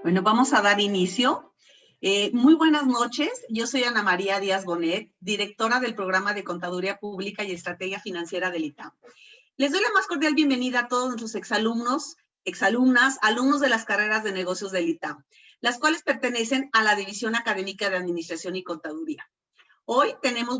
Bueno, vamos a dar inicio. Muy buenas noches. Yo soy Ana María Díaz Bonet, directora del Programa de Contaduría Pública y Estrategia Financiera del ITAM. Les doy la más cordial bienvenida a todos nuestros exalumnos, exalumnas, alumnos de las carreras de negocios del ITAM, las cuales pertenecen a la División Académica de Administración y Contaduría. Hoy tenemos,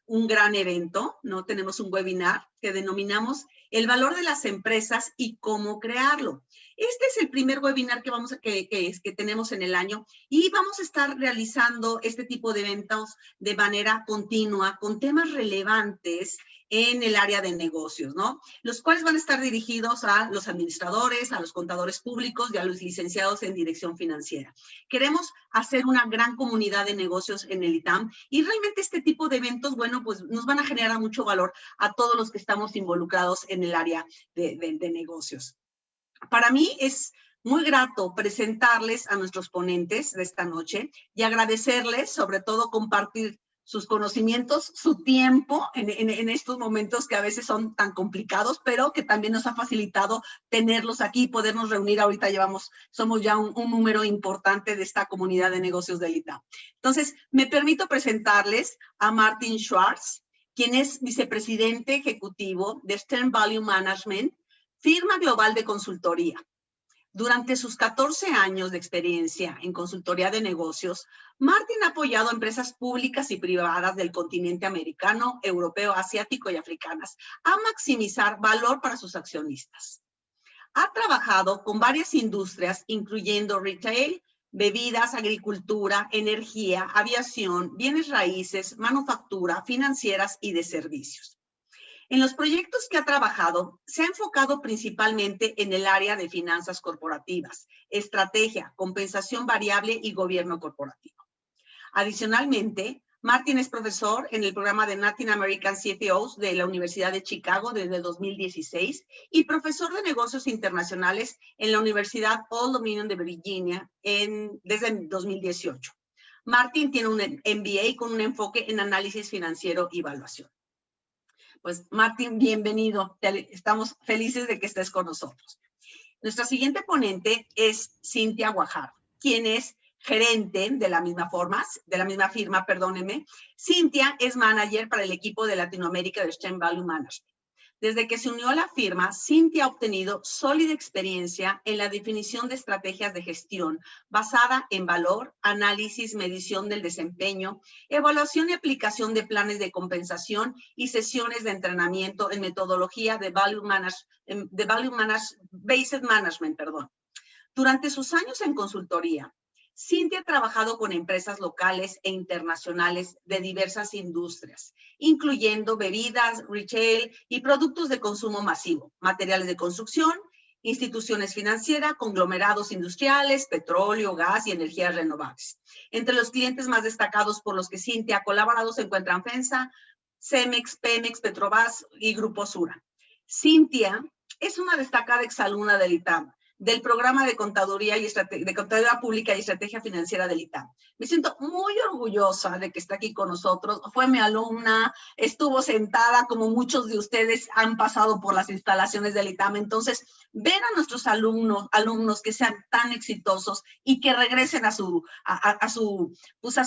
un gran evento, ¿no? Tenemos un webinar que denominamos El valor de las empresas y cómo crearlo. Este es el primer webinar que tenemos en el año y vamos a estar realizando este tipo de eventos de manera continua con temas relevantes en el área de negocios, ¿no? Los cuales van a estar dirigidos a los administradores, a los contadores públicos y a los licenciados en dirección financiera. Queremos hacer una gran comunidad de negocios en el ITAM y realmente este tipo de eventos, pues nos van a generar mucho valor a todos los que estamos involucrados en el área de negocios. Para mí es muy grato presentarles a nuestros ponentes de esta noche y agradecerles, sobre todo, compartir sus conocimientos, su tiempo en estos momentos que a veces son tan complicados, pero que también nos ha facilitado tenerlos aquí y podernos reunir. Ahorita somos ya un número importante de esta comunidad de negocios del ITAM. Entonces, me permito presentarles a Martin Schwartz, quien es vicepresidente ejecutivo de Stern Value Management, firma global de consultoría. Durante sus 14 años de experiencia en consultoría de negocios, Martin ha apoyado a empresas públicas y privadas del continente americano, europeo, asiático y africanas a maximizar valor para sus accionistas. Ha trabajado con varias industrias, incluyendo retail, bebidas, agricultura, energía, aviación, bienes raíces, manufactura, financieras y de servicios. En los proyectos que ha trabajado, se ha enfocado principalmente en el área de finanzas corporativas, estrategia, compensación variable y gobierno corporativo. Adicionalmente, Martin es profesor en el programa de Latin American CFOs de la Universidad de Chicago desde 2016 y profesor de negocios internacionales en la Universidad Old Dominion de Virginia desde 2018. Martin tiene un MBA con un enfoque en análisis financiero y evaluación. Pues, Martin, bienvenido. Estamos felices de que estés con nosotros. Nuestra siguiente ponente es Cintia Guajardo, quien es gerente de la misma firma. Cintia es manager para el equipo de Latinoamérica de Stern Value Management. Desde que se unió a la firma, Cintia ha obtenido sólida experiencia en la definición de estrategias de gestión basada en valor, análisis, medición del desempeño, evaluación y aplicación de planes de compensación y sesiones de entrenamiento en metodología de Based Management. Durante sus años en consultoría, Cintia ha trabajado con empresas locales e internacionales de diversas industrias, incluyendo bebidas, retail y productos de consumo masivo, materiales de construcción, instituciones financieras, conglomerados industriales, petróleo, gas y energías renovables. Entre los clientes más destacados por los que Cintia ha colaborado se encuentran FEMSA, Cemex, Pemex, Petrobras y Grupo Sura. Cintia es una destacada exalumna del ITAM, del programa de Contaduría Pública y Estrategia Financiera del ITAM. Me siento muy orgullosa de que está aquí con nosotros. Fue mi alumna, estuvo sentada como muchos de ustedes han pasado por las instalaciones del ITAM. Entonces, ver a nuestros alumnos que sean tan exitosos y que regresen a su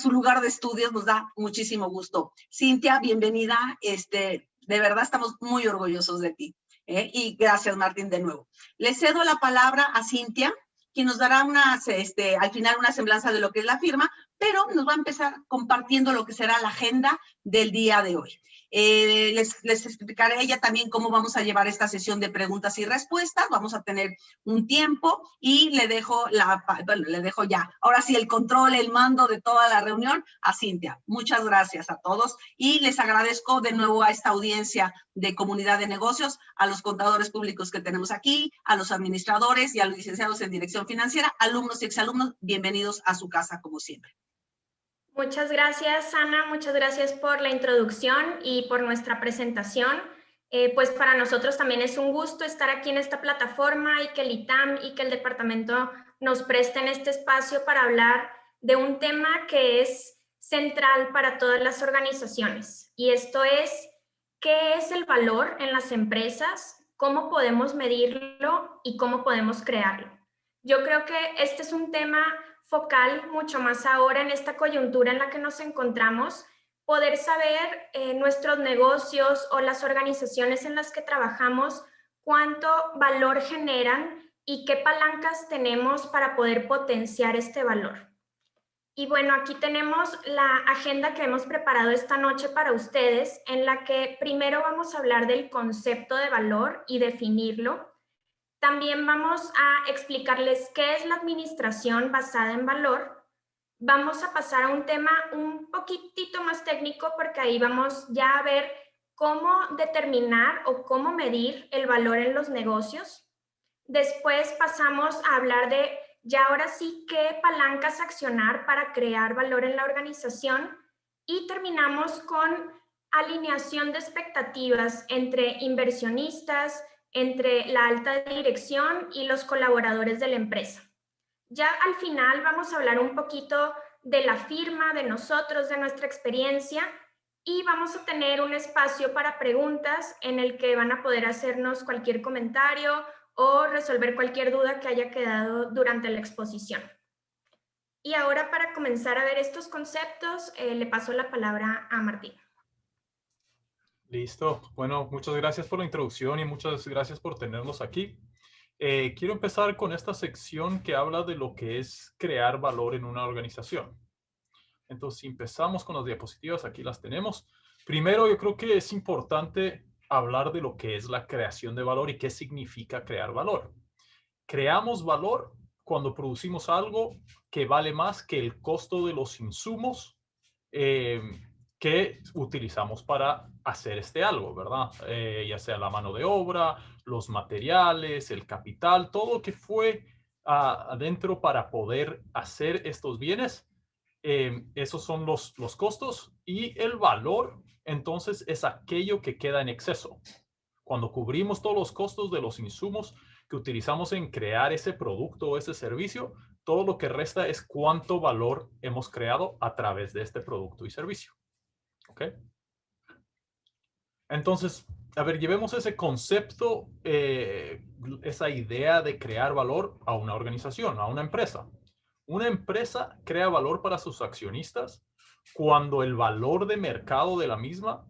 lugar de estudios nos da muchísimo gusto. Cintia, bienvenida. De verdad estamos muy orgullosos de ti. Y gracias, Martín, de nuevo. Le cedo la palabra a Cintia, quien nos dará al final una semblanza de lo que es la firma, pero nos va a empezar compartiendo lo que será la agenda del día de hoy. Les explicaré a ella también cómo vamos a llevar esta sesión de preguntas y respuestas. Vamos a tener un tiempo y le dejo ya, ahora sí, el control, el mando de toda la reunión a Cintia. Muchas gracias a todos y les agradezco de nuevo a esta audiencia de comunidad de negocios, a los contadores públicos que tenemos aquí, a los administradores y a los licenciados en dirección financiera, alumnos y exalumnos, bienvenidos a su casa como siempre. Muchas gracias, Ana. Muchas gracias por la introducción y por nuestra presentación. Pues para nosotros también es un gusto estar aquí en esta plataforma y que el ITAM y que el departamento nos presten este espacio para hablar de un tema que es central para todas las organizaciones. Y esto es, ¿qué es el valor en las empresas? ¿Cómo podemos medirlo y cómo podemos crearlo? Yo creo que este es un tema focal mucho más ahora en esta coyuntura en la que nos encontramos, poder saber nuestros negocios o las organizaciones en las que trabajamos cuánto valor generan y qué palancas tenemos para poder potenciar este valor. Y bueno, aquí tenemos la agenda que hemos preparado esta noche para ustedes, en la que primero vamos a hablar del concepto de valor y definirlo. También vamos a explicarles qué es la administración basada en valor. Vamos a pasar a un tema un poquitito más técnico porque ahí vamos ya a ver cómo determinar o cómo medir el valor en los negocios. Después pasamos a hablar de ya ahora sí qué palancas accionar para crear valor en la organización y terminamos con alineación de expectativas entre inversionistas, entre la alta dirección y los colaboradores de la empresa. Ya al final vamos a hablar un poquito de la firma, de nosotros, de nuestra experiencia y vamos a tener un espacio para preguntas en el que van a poder hacernos cualquier comentario o resolver cualquier duda que haya quedado durante la exposición. Y ahora para comenzar a ver estos conceptos, le paso la palabra a Martín. Listo. Bueno, muchas gracias por la introducción y muchas gracias por tenernos aquí. Quiero empezar con esta sección que habla de lo que es crear valor en una organización. Entonces, si empezamos con las diapositivas, aquí las tenemos. Primero, yo creo que es importante hablar de lo que es la creación de valor y qué significa crear valor. Creamos valor cuando producimos algo que vale más que el costo de los insumos que utilizamos para hacer este algo, ¿verdad? Ya sea la mano de obra, los materiales, el capital, todo lo que fue adentro para poder hacer estos bienes. Esos son los costos y el valor, entonces, es aquello que queda en exceso. Cuando cubrimos todos los costos de los insumos que utilizamos en crear ese producto o ese servicio, todo lo que resta es cuánto valor hemos creado a través de este producto y servicio. ¿Ok? Entonces, a ver, llevemos ese concepto, esa idea de crear valor a una organización, a una empresa. Una empresa crea valor para sus accionistas cuando el valor de mercado de la misma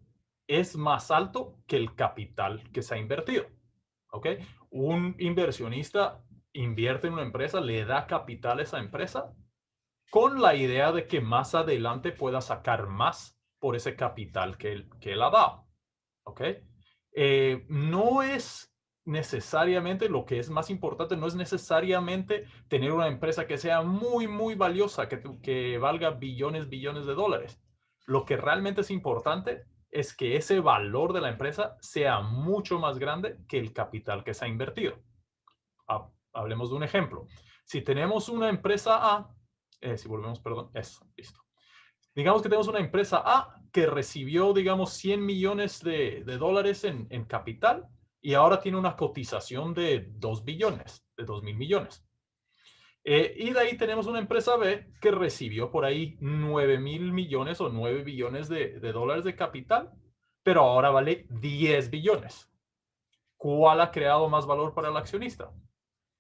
es más alto que el capital que se ha invertido. ¿Ok? Un inversionista invierte en una empresa, le da capital a esa empresa con la idea de que más adelante pueda sacar más por ese capital que él ha dado. ¿Ok? No es necesariamente lo que es más importante, no es necesariamente tener una empresa que sea muy, muy valiosa, que valga billones de dólares. Lo que realmente es importante es que ese valor de la empresa sea mucho más grande que el capital que se ha invertido. Hablemos de un ejemplo. Si tenemos una empresa A, si volvemos, perdón, eso, listo. Digamos que tenemos una empresa A que recibió, digamos, 100 millones de dólares en capital y ahora tiene una cotización de 2 billones, de 2.000 millones. Y de ahí tenemos una empresa B que recibió por ahí 9.000 millones o 9 billones de dólares de capital, pero ahora vale 10 billones. ¿Cuál ha creado más valor para el accionista?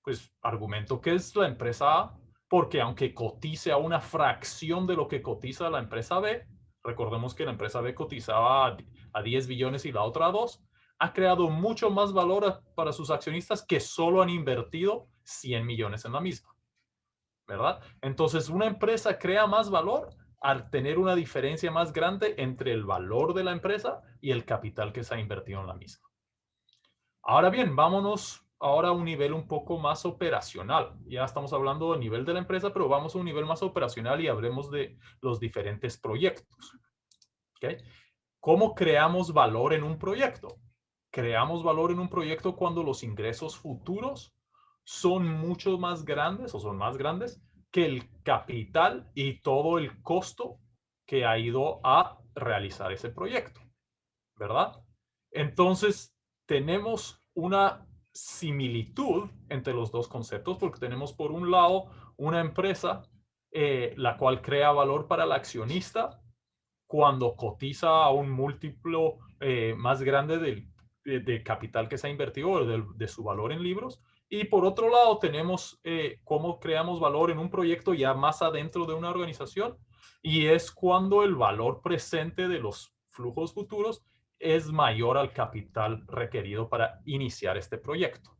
Pues argumento que es la empresa A, porque aunque cotice a una fracción de lo que cotiza la empresa B, recordemos que la empresa B cotizaba a 10 billones y la otra a 2, ha creado mucho más valor para sus accionistas que solo han invertido 100 millones en la misma, ¿verdad? Entonces, una empresa crea más valor al tener una diferencia más grande entre el valor de la empresa y el capital que se ha invertido en la misma. Ahora bien, vámonos ahora a un nivel un poco más operacional. Ya estamos hablando a nivel de la empresa, pero vamos a un nivel más operacional y hablemos de los diferentes proyectos. ¿Okay? ¿Cómo creamos valor en un proyecto? Creamos valor en un proyecto cuando los ingresos futuros son mucho más grandes o son más grandes que el capital y todo el costo que ha ido a realizar ese proyecto, ¿verdad? Entonces, tenemos una similitud entre los dos conceptos porque tenemos por un lado una empresa la cual crea valor para el accionista cuando cotiza a un múltiplo más grande de capital que se ha invertido o de su valor en libros, Y por otro lado, tenemos cómo creamos valor en un proyecto ya más adentro de una organización, y es cuando el valor presente de los flujos futuros es mayor al capital requerido para iniciar este proyecto.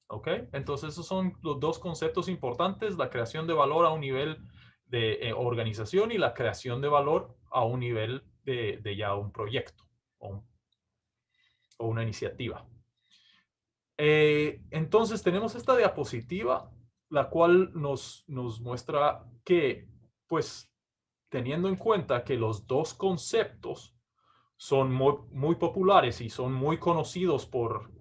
¿Ok? Entonces, esos son los dos conceptos importantes: la creación de valor a un nivel de organización y la creación de valor a un nivel de ya un proyecto o una iniciativa. Entonces tenemos esta diapositiva, la cual nos muestra que, pues, teniendo en cuenta que los dos conceptos son muy populares y son muy conocidos por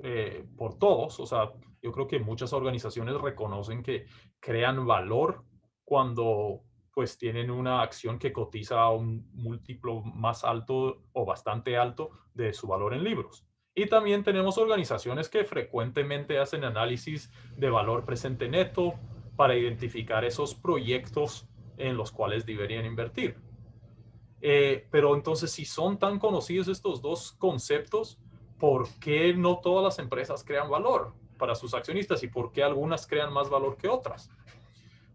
todos, o sea, yo creo que muchas organizaciones reconocen que crean valor cuando pues tienen una acción que cotiza a un múltiplo más alto o bastante alto de su valor en libros. Y también tenemos organizaciones que frecuentemente hacen análisis de valor presente neto para identificar esos proyectos en los cuales deberían invertir. Pero entonces, si son tan conocidos estos dos conceptos, ¿por qué no todas las empresas crean valor para sus accionistas y por qué algunas crean más valor que otras?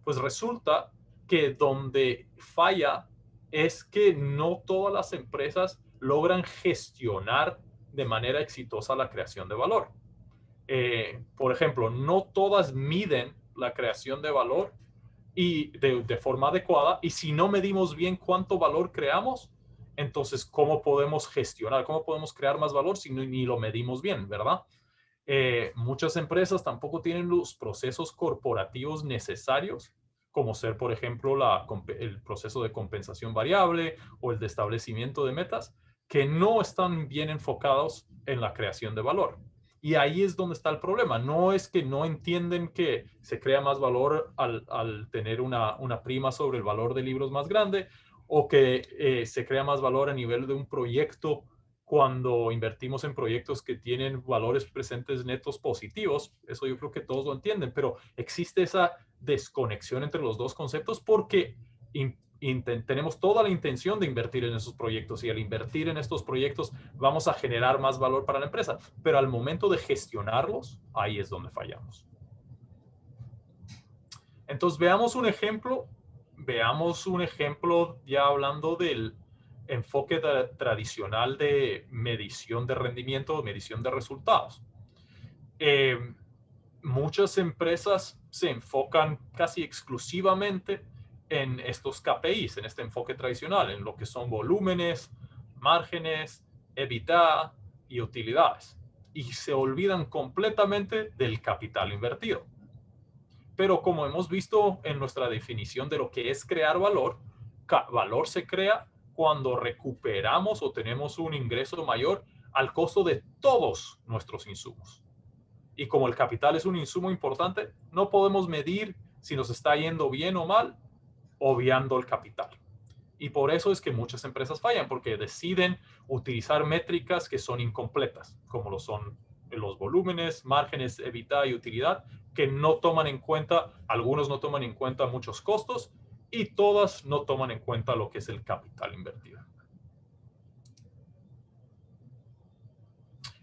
Pues resulta que donde falla es que no todas las empresas logran gestionar de manera exitosa la creación de valor. Por ejemplo, no todas miden la creación de valor y de forma adecuada, y si no medimos bien cuánto valor creamos, entonces ¿cómo podemos gestionar? ¿Cómo podemos crear más valor si ni lo medimos bien, verdad? Muchas empresas tampoco tienen los procesos corporativos necesarios, como ser, por ejemplo, el proceso de compensación variable o el de establecimiento de metas, que no están bien enfocados en la creación de valor. Y ahí es donde está el problema. No es que no entienden que se crea más valor al tener una prima sobre el valor de libros más grande, o que se crea más valor a nivel de un proyecto cuando invertimos en proyectos que tienen valores presentes netos positivos. Eso yo creo que todos lo entienden, pero existe esa desconexión entre los dos conceptos porque tenemos toda la intención de invertir en esos proyectos, y al invertir en estos proyectos vamos a generar más valor para la empresa, pero al momento de gestionarlos, ahí es donde fallamos. Entonces veamos un ejemplo ya hablando del enfoque tradicional de medición de rendimiento o medición de resultados. Muchas empresas se enfocan casi exclusivamente en estos KPIs, en este enfoque tradicional, en lo que son volúmenes, márgenes, EBITDA y utilidades, y se olvidan completamente del capital invertido. Pero como hemos visto en nuestra definición de lo que es crear valor, valor se crea cuando recuperamos o tenemos un ingreso mayor al costo de todos nuestros insumos. Y como el capital es un insumo importante, no podemos medir si nos está yendo bien o mal obviando el capital. Y por eso es que muchas empresas fallan, porque deciden utilizar métricas que son incompletas, como lo son los volúmenes, márgenes, EBITDA y utilidad, que no toman en cuenta, algunos no toman en cuenta muchos costos, y todas no toman en cuenta lo que es el capital invertido.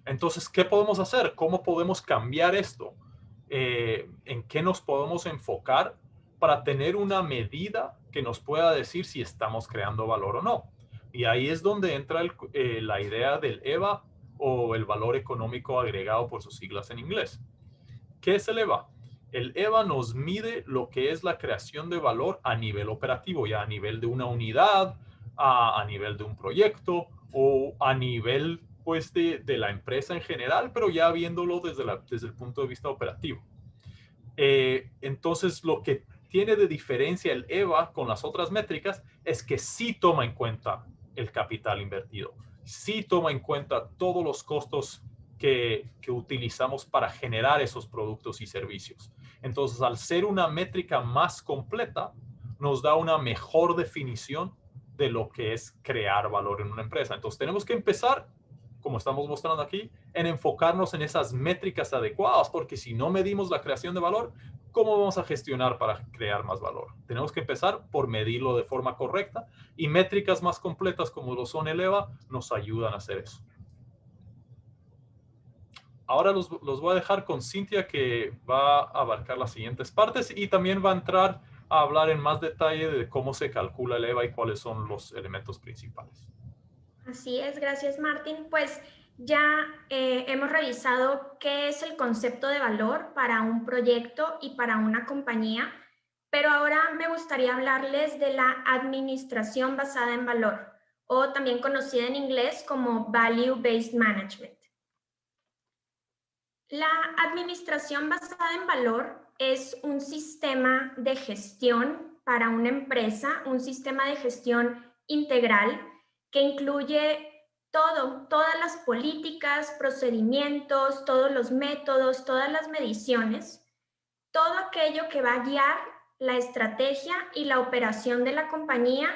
Entonces, ¿qué podemos hacer? ¿Cómo podemos cambiar esto? ¿En qué nos podemos enfocar para tener una medida que nos pueda decir si estamos creando valor o no? Y ahí es donde entra la idea del EVA, o el valor económico agregado por sus siglas en inglés. ¿Qué es el EVA? El EVA nos mide lo que es la creación de valor a nivel operativo, ya a nivel de una unidad, a nivel de un proyecto o a nivel pues de la empresa en general, pero ya viéndolo desde el punto de vista operativo. Entonces, lo que tiene de diferencia el EVA con las otras métricas es que sí toma en cuenta el capital invertido, sí toma en cuenta todos los costos que utilizamos para generar esos productos y servicios. Entonces, al ser una métrica más completa, nos da una mejor definición de lo que es crear valor en una empresa. Entonces, tenemos que empezar, como estamos mostrando aquí, en enfocarnos en esas métricas adecuadas, porque si no medimos la creación de valor, ¿cómo vamos a gestionar para crear más valor? Tenemos que empezar por medirlo de forma correcta, y métricas más completas como lo son el EVA nos ayudan a hacer eso. Ahora los voy a dejar con Cintia, que va a abarcar las siguientes partes y también va a entrar a hablar en más detalle de cómo se calcula el EVA y cuáles son los elementos principales. Así es, gracias Martín. Pues ya hemos revisado qué es el concepto de valor para un proyecto y para una compañía, pero ahora me gustaría hablarles de la administración basada en valor, o también conocida en inglés como Value Based Management. La administración basada en valor es un sistema de gestión para una empresa, un sistema de gestión integral que incluye todas las políticas, procedimientos, todos los métodos, todas las mediciones, todo aquello que va a guiar la estrategia y la operación de la compañía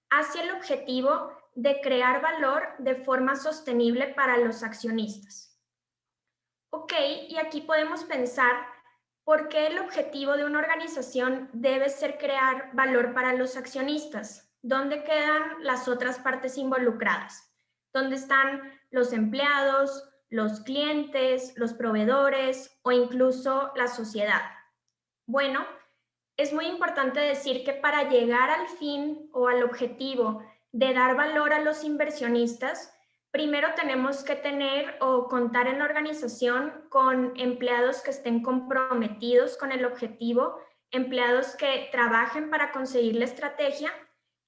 hacia el objetivo de crear valor de forma sostenible para los accionistas. Ok, y aquí podemos pensar por qué el objetivo de una organización debe ser crear valor para los accionistas. ¿Dónde quedan las otras partes involucradas? ¿Dónde están los empleados, los clientes, los proveedores o incluso la sociedad? Bueno, es muy importante decir que para llegar al fin o al objetivo de dar valor a los inversionistas, primero tenemos que tener o contar en la organización con empleados que estén comprometidos con el objetivo, empleados que trabajen para conseguir la estrategia,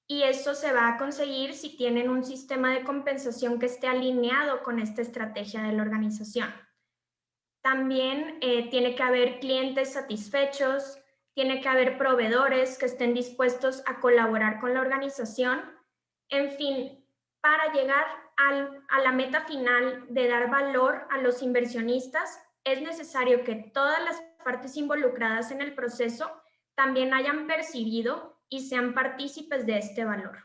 y eso se va a conseguir si tienen un sistema de compensación que esté alineado con esta estrategia de la organización. También tiene que haber clientes satisfechos, tiene que haber proveedores que estén dispuestos a colaborar con la organización. En fin, para llegar a la meta final de dar valor a los inversionistas, es necesario que todas las partes involucradas en el proceso también hayan percibido y sean partícipes de este valor.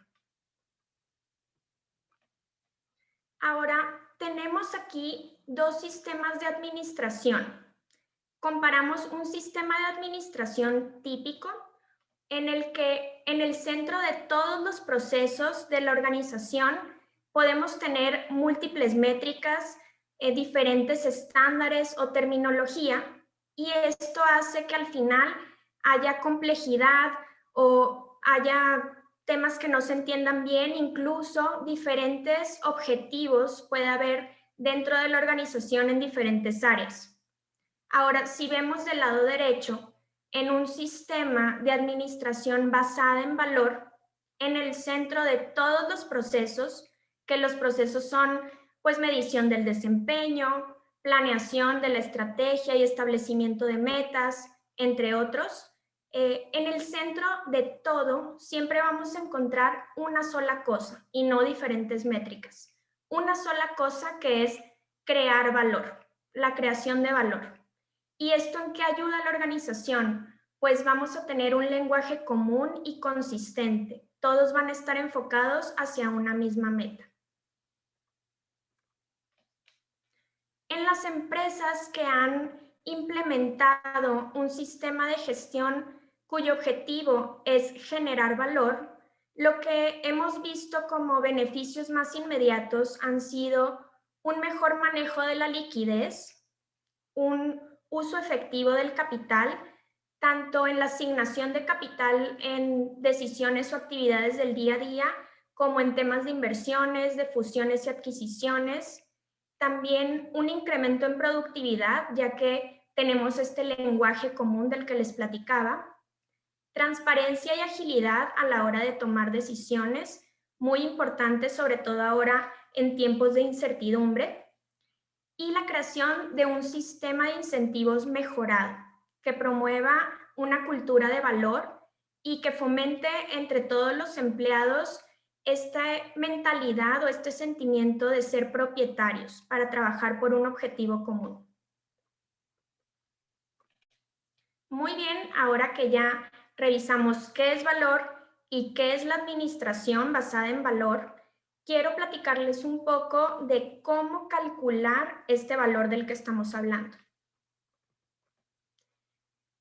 Ahora, tenemos aquí dos sistemas de administración. Comparamos un sistema de administración típico en el que en el centro de todos los procesos de la organización podemos tener múltiples métricas, diferentes estándares o terminología, y esto hace que al final haya complejidad o haya temas que no se entiendan bien, incluso diferentes objetivos puede haber dentro de la organización en diferentes áreas. Ahora, si vemos del lado derecho, en un sistema de administración basada en valor, en el centro de todos los procesos, que los procesos son pues medición del desempeño, planeación de la estrategia y establecimiento de metas, entre otros, en el centro de todo siempre vamos a encontrar una sola cosa y no diferentes métricas. Una sola cosa, que es crear valor, la creación de valor. ¿Y esto en qué ayuda a la organización? Pues vamos a tener un lenguaje común y consistente. Todos van a estar enfocados hacia una misma meta. En las empresas que han implementado un sistema de gestión cuyo objetivo es generar valor, lo que hemos visto como beneficios más inmediatos han sido un mejor manejo de la liquidez, un uso efectivo del capital, tanto en la asignación de capital en decisiones o actividades del día a día, como en temas de inversiones, de fusiones y adquisiciones. También un incremento en productividad, ya que tenemos este lenguaje común del que les platicaba. Transparencia y agilidad a la hora de tomar decisiones, muy importante, sobre todo ahora en tiempos de incertidumbre. Y la creación de un sistema de incentivos mejorado que promueva una cultura de valor y que fomente entre todos los empleados esta mentalidad o este sentimiento de ser propietarios para trabajar por un objetivo común. Muy bien, ahora que ya revisamos qué es valor y qué es la administración basada en valor, quiero platicarles un poco de cómo calcular este valor del que estamos hablando.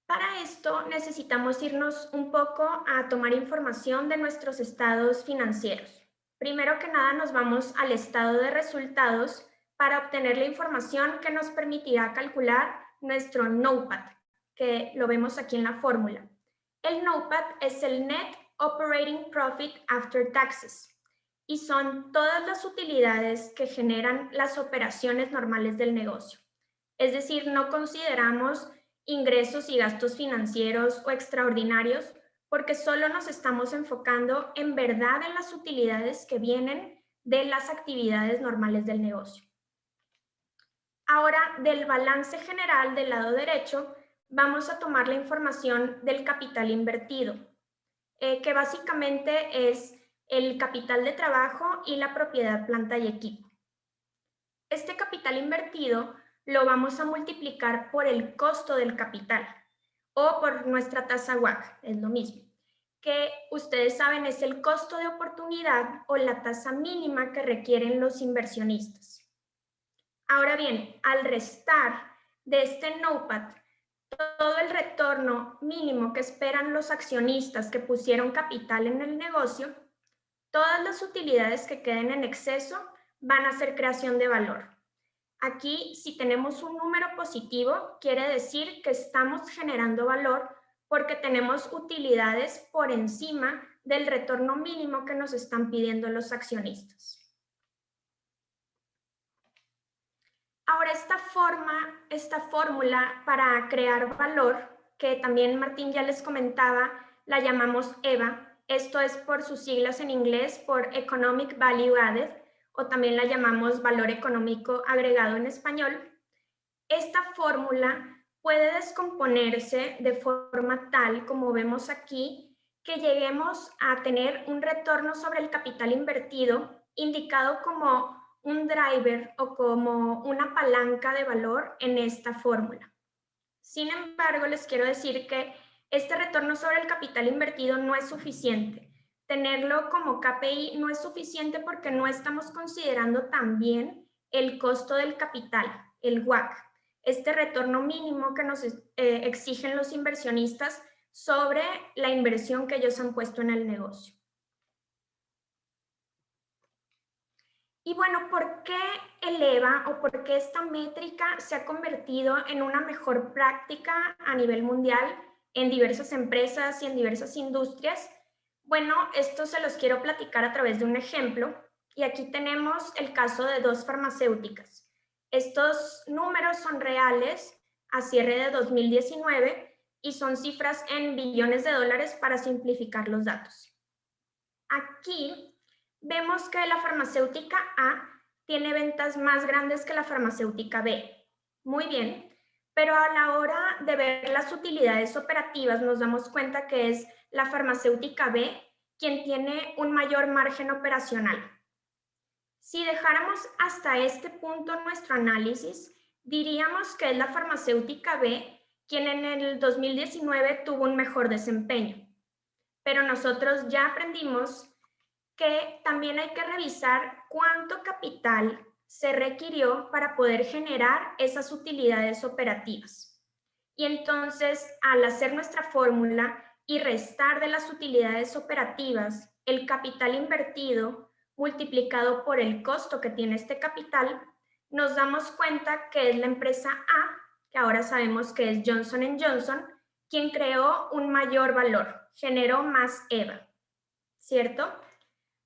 Para esto necesitamos irnos un poco a tomar información de nuestros estados financieros. Primero que nada nos vamos al estado de resultados para obtener la información que nos permitirá calcular nuestro NOPAT, que lo vemos aquí en la fórmula. El NOPAT es el Net Operating Profit After Taxes y son todas las utilidades que generan las operaciones normales del negocio. Es decir, no consideramos ingresos y gastos financieros o extraordinarios porque solo nos estamos enfocando en verdad en las utilidades que vienen de las actividades normales del negocio. Ahora, del balance general del lado derecho, vamos a tomar la información del capital invertido, que básicamente es el capital de trabajo y la propiedad, planta y equipo. Este capital invertido lo vamos a multiplicar por el costo del capital o por nuestra tasa WACC, es lo mismo, que ustedes saben es el costo de oportunidad o la tasa mínima que requieren los inversionistas. Ahora bien, al restar de este NOPAT todo el retorno mínimo que esperan los accionistas que pusieron capital en el negocio, todas las utilidades que queden en exceso van a ser creación de valor. Aquí, si tenemos un número positivo, quiere decir que estamos generando valor porque tenemos utilidades por encima del retorno mínimo que nos están pidiendo los accionistas. Ahora, esta fórmula para crear valor, que también Martín ya les comentaba, la llamamos EVA. Esto es por sus siglas en inglés, por Economic Value Added, o también la llamamos valor económico agregado en español. Esta fórmula puede descomponerse de forma tal, como vemos aquí, que lleguemos a tener un retorno sobre el capital invertido indicado como un driver o como una palanca de valor en esta fórmula. Sin embargo, les quiero decir que este retorno sobre el capital invertido no es suficiente. Tenerlo como KPI no es suficiente porque no estamos considerando también el costo del capital, el WACC, este retorno mínimo que nos exigen los inversionistas sobre la inversión que ellos han puesto en el negocio. Y bueno, ¿por qué el EVA o por qué esta métrica se ha convertido en una mejor práctica a nivel mundial en diversas empresas y en diversas industrias? Bueno, esto se los quiero platicar a través de un ejemplo. Y aquí tenemos el caso de dos farmacéuticas. Estos números son reales a cierre de 2019 y son cifras en billones de dólares para simplificar los datos. Aquí vemos que la farmacéutica A tiene ventas más grandes que la farmacéutica B. Muy bien, pero a la hora de ver las utilidades operativas nos damos cuenta que es la farmacéutica B quien tiene un mayor margen operacional. Si dejáramos hasta este punto nuestro análisis, diríamos que es la farmacéutica B quien en el 2019 tuvo un mejor desempeño. Pero nosotros ya aprendimos que también hay que revisar cuánto capital se requirió para poder generar esas utilidades operativas. Y entonces, al hacer nuestra fórmula y restar de las utilidades operativas el capital invertido multiplicado por el costo que tiene este capital, nos damos cuenta que es la empresa A, que ahora sabemos que es Johnson & Johnson, quien creó un mayor valor, generó más EVA, ¿cierto?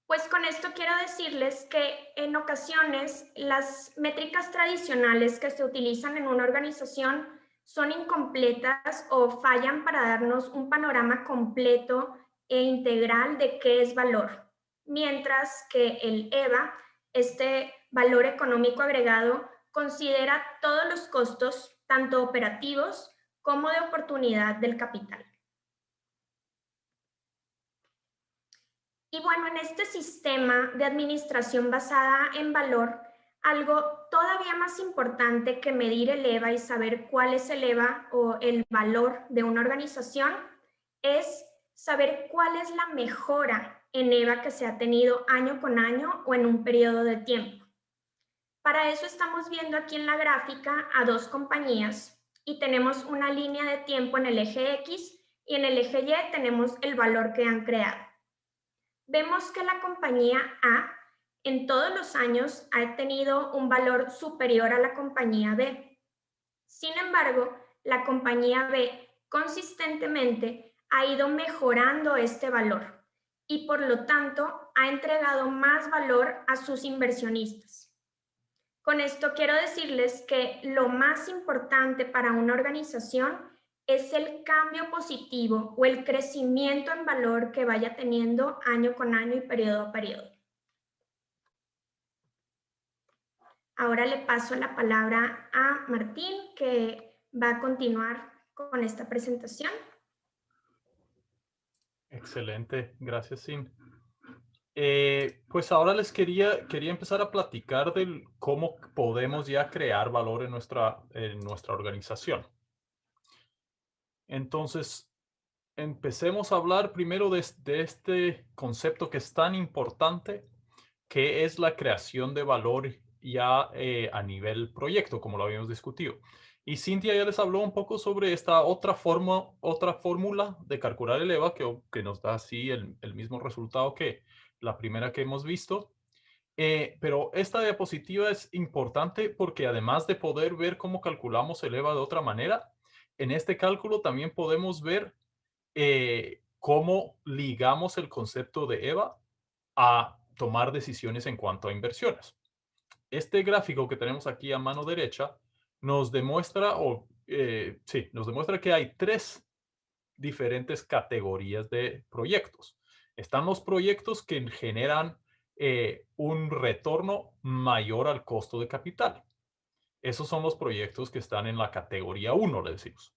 Pues con esto quiero decirles que en ocasiones las métricas tradicionales que se utilizan en una organización son incompletas o fallan para darnos un panorama completo e integral de qué es valor, mientras que el EVA, este valor económico agregado, considera todos los costos, tanto operativos como de oportunidad del capital. Y bueno, en este sistema de administración basada en valor, algo todavía más importante que medir el EVA y saber cuál es el EVA o el valor de una organización es saber cuál es la mejora en EVA que se ha tenido año con año o en un periodo de tiempo. Para eso estamos viendo aquí en la gráfica a dos compañías y tenemos una línea de tiempo en el eje X y en el eje Y tenemos el valor que han creado. Vemos que la compañía A en todos los años ha tenido un valor superior a la compañía B. Sin embargo, la compañía B consistentemente ha ido mejorando este valor y por lo tanto ha entregado más valor a sus inversionistas. Con esto quiero decirles que lo más importante para una organización es el cambio positivo o el crecimiento en valor que vaya teniendo año con año y periodo a periodo. Ahora le paso la palabra a Martín, que va a continuar con esta presentación. Excelente, gracias, Sin. Pues ahora les quería empezar a platicar de cómo podemos ya crear valor en nuestra organización. Entonces, empecemos a hablar primero de este concepto que es tan importante, que es la creación de valor ya a nivel proyecto, como lo habíamos discutido. Y Cintia ya les habló un poco sobre esta otra fórmula de calcular el EVA que nos da así el mismo resultado que la primera que hemos visto. Pero esta diapositiva es importante porque además de poder ver cómo calculamos el EVA de otra manera, en este cálculo también podemos ver cómo ligamos el concepto de EVA a tomar decisiones en cuanto a inversiones. Este gráfico que tenemos aquí a mano derecha nos demuestra, nos demuestra que hay tres diferentes categorías de proyectos. Están los proyectos que generan un retorno mayor al costo de capital. Esos son los proyectos que están en la categoría 1, le decimos.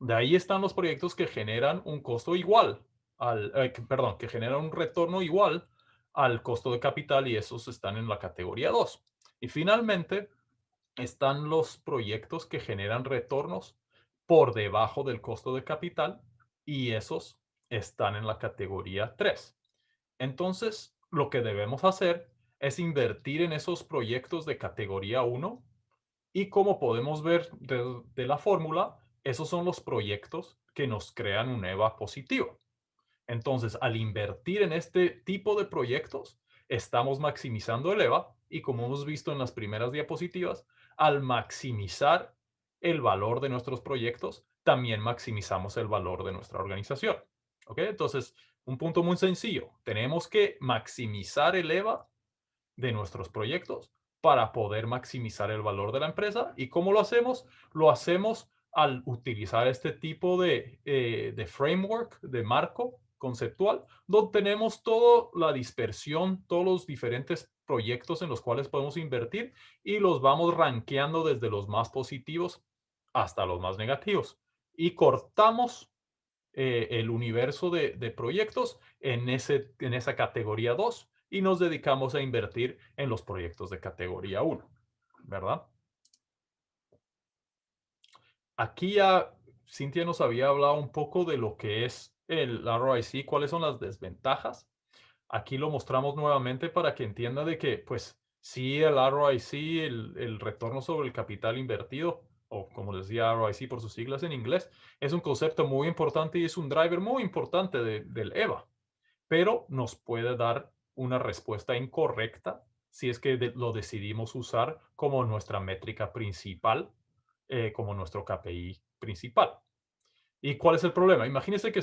De ahí están los proyectos que generan un costo igual, que generan un retorno igual al costo de capital y esos están en la categoría 2. Y finalmente están los proyectos que generan retornos por debajo del costo de capital y esos están en la categoría 3. Entonces, lo que debemos hacer es invertir en esos proyectos de categoría 1 y como podemos ver de la fórmula, esos son los proyectos que nos crean un EVA positivo. Entonces, al invertir en este tipo de proyectos, estamos maximizando el EVA y como hemos visto en las primeras diapositivas, al maximizar el valor de nuestros proyectos, también maximizamos el valor de nuestra organización. ¿Ok? Entonces, un punto muy sencillo. Tenemos que maximizar el EVA de nuestros proyectos para poder maximizar el valor de la empresa. ¿Y cómo lo hacemos? Lo hacemos al utilizar este tipo de framework, de marco conceptual, donde tenemos toda la dispersión, todos los diferentes proyectos en los cuales podemos invertir y los vamos rankeando desde los más positivos hasta los más negativos. Y cortamos el universo de proyectos en esa categoría 2 y nos dedicamos a invertir en los proyectos de categoría 1, ¿verdad? Aquí ya Cintia nos había hablado un poco de lo que es el ROIC, cuáles son las desventajas. Aquí lo mostramos nuevamente para que entienda de que, pues, sí, el ROIC, el retorno sobre el capital invertido, o como les decía, ROIC por sus siglas en inglés, es un concepto muy importante y es un driver muy importante del EVA, pero nos puede dar una respuesta incorrecta si es que lo decidimos usar como nuestra métrica principal, como nuestro KPI principal. ¿Y cuál es el problema? Imagínense que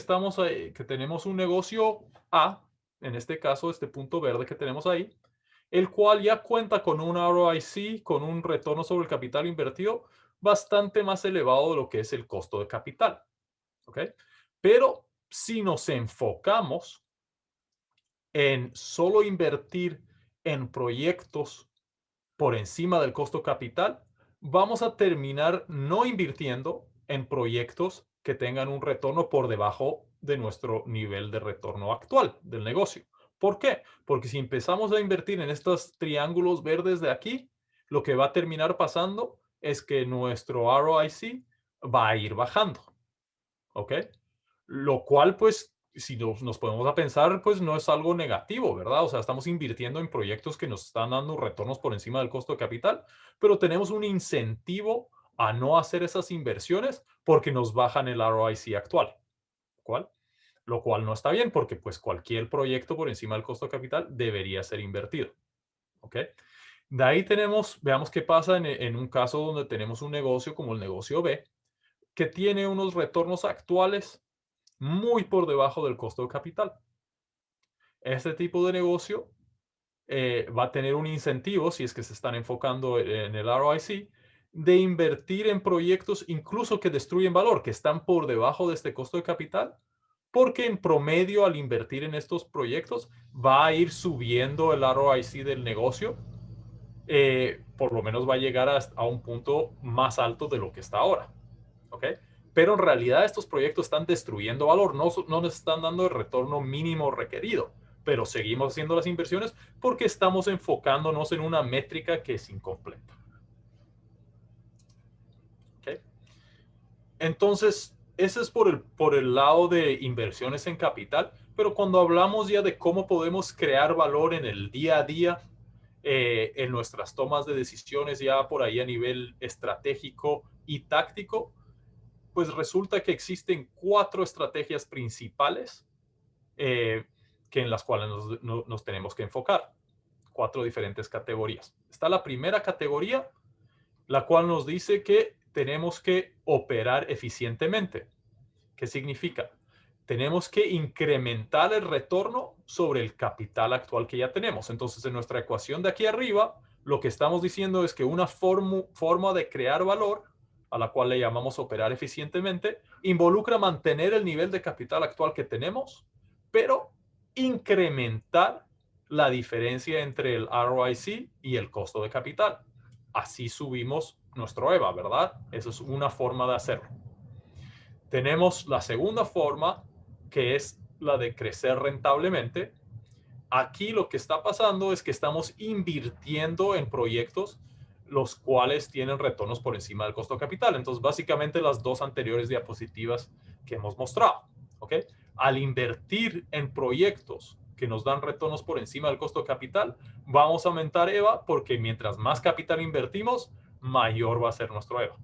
que tenemos un negocio A, en este caso, este punto verde que tenemos ahí, el cual ya cuenta con un ROIC, con un retorno sobre el capital invertido bastante más elevado de lo que es el costo de capital. ¿Ok? Pero si nos enfocamos en solo invertir en proyectos por encima del costo capital, vamos a terminar no invirtiendo en proyectos que tengan un retorno por debajo de nuestro nivel de retorno actual del negocio. ¿Por qué? Porque si empezamos a invertir en estos triángulos verdes de aquí, lo que va a terminar pasando es que nuestro ROIC va a ir bajando. ¿Ok? Lo cual, pues, si nos podemos a pensar, pues no es algo negativo, ¿verdad? O sea, estamos invirtiendo en proyectos que nos están dando retornos por encima del costo de capital, pero tenemos un incentivo a no hacer esas inversiones porque nos bajan el ROIC actual. ¿Cuál? Lo cual no está bien porque pues cualquier proyecto por encima del costo de capital debería ser invertido. ¿Ok? De ahí veamos qué pasa en un caso donde tenemos un negocio como el negocio B, que tiene unos retornos actuales muy por debajo del costo de capital. Este tipo de negocio va a tener un incentivo, si es que se están enfocando en el ROIC, de invertir en proyectos incluso que destruyen valor, que están por debajo de este costo de capital, porque en promedio al invertir en estos proyectos va a ir subiendo el ROIC del negocio, por lo menos va a llegar a un punto más alto de lo que está ahora. ¿Ok? Pero en realidad estos proyectos están destruyendo valor, no nos están dando el retorno mínimo requerido, pero seguimos haciendo las inversiones porque estamos enfocándonos en una métrica que es incompleta. ¿Ok? Entonces, ese es por el lado de inversiones en capital, pero cuando hablamos ya de cómo podemos crear valor en el día a día, en nuestras tomas de decisiones ya por ahí a nivel estratégico y táctico, pues resulta que existen 4 estrategias principales que en las cuales nos tenemos que enfocar. 4 diferentes categorías. Está la primera categoría, la cual nos dice que tenemos que operar eficientemente. ¿Qué significa? Tenemos que incrementar el retorno sobre el capital actual que ya tenemos. Entonces, en nuestra ecuación de aquí arriba, lo que estamos diciendo es que una forma de crear valor, a la cual le llamamos operar eficientemente, involucra mantener el nivel de capital actual que tenemos, pero incrementar la diferencia entre el ROIC y el costo de capital. Así subimos nuestro EVA, ¿verdad? Eso es una forma de hacerlo. Tenemos la segunda forma, que es la de crecer rentablemente. Aquí lo que está pasando es que estamos invirtiendo en proyectos los cuales tienen retornos por encima del costo de capital. Entonces, básicamente las 2 anteriores diapositivas que hemos mostrado. ¿Ok? Al invertir en proyectos que nos dan retornos por encima del costo de capital, vamos a aumentar EVA porque mientras más capital invertimos, mayor va a ser nuestro EVA.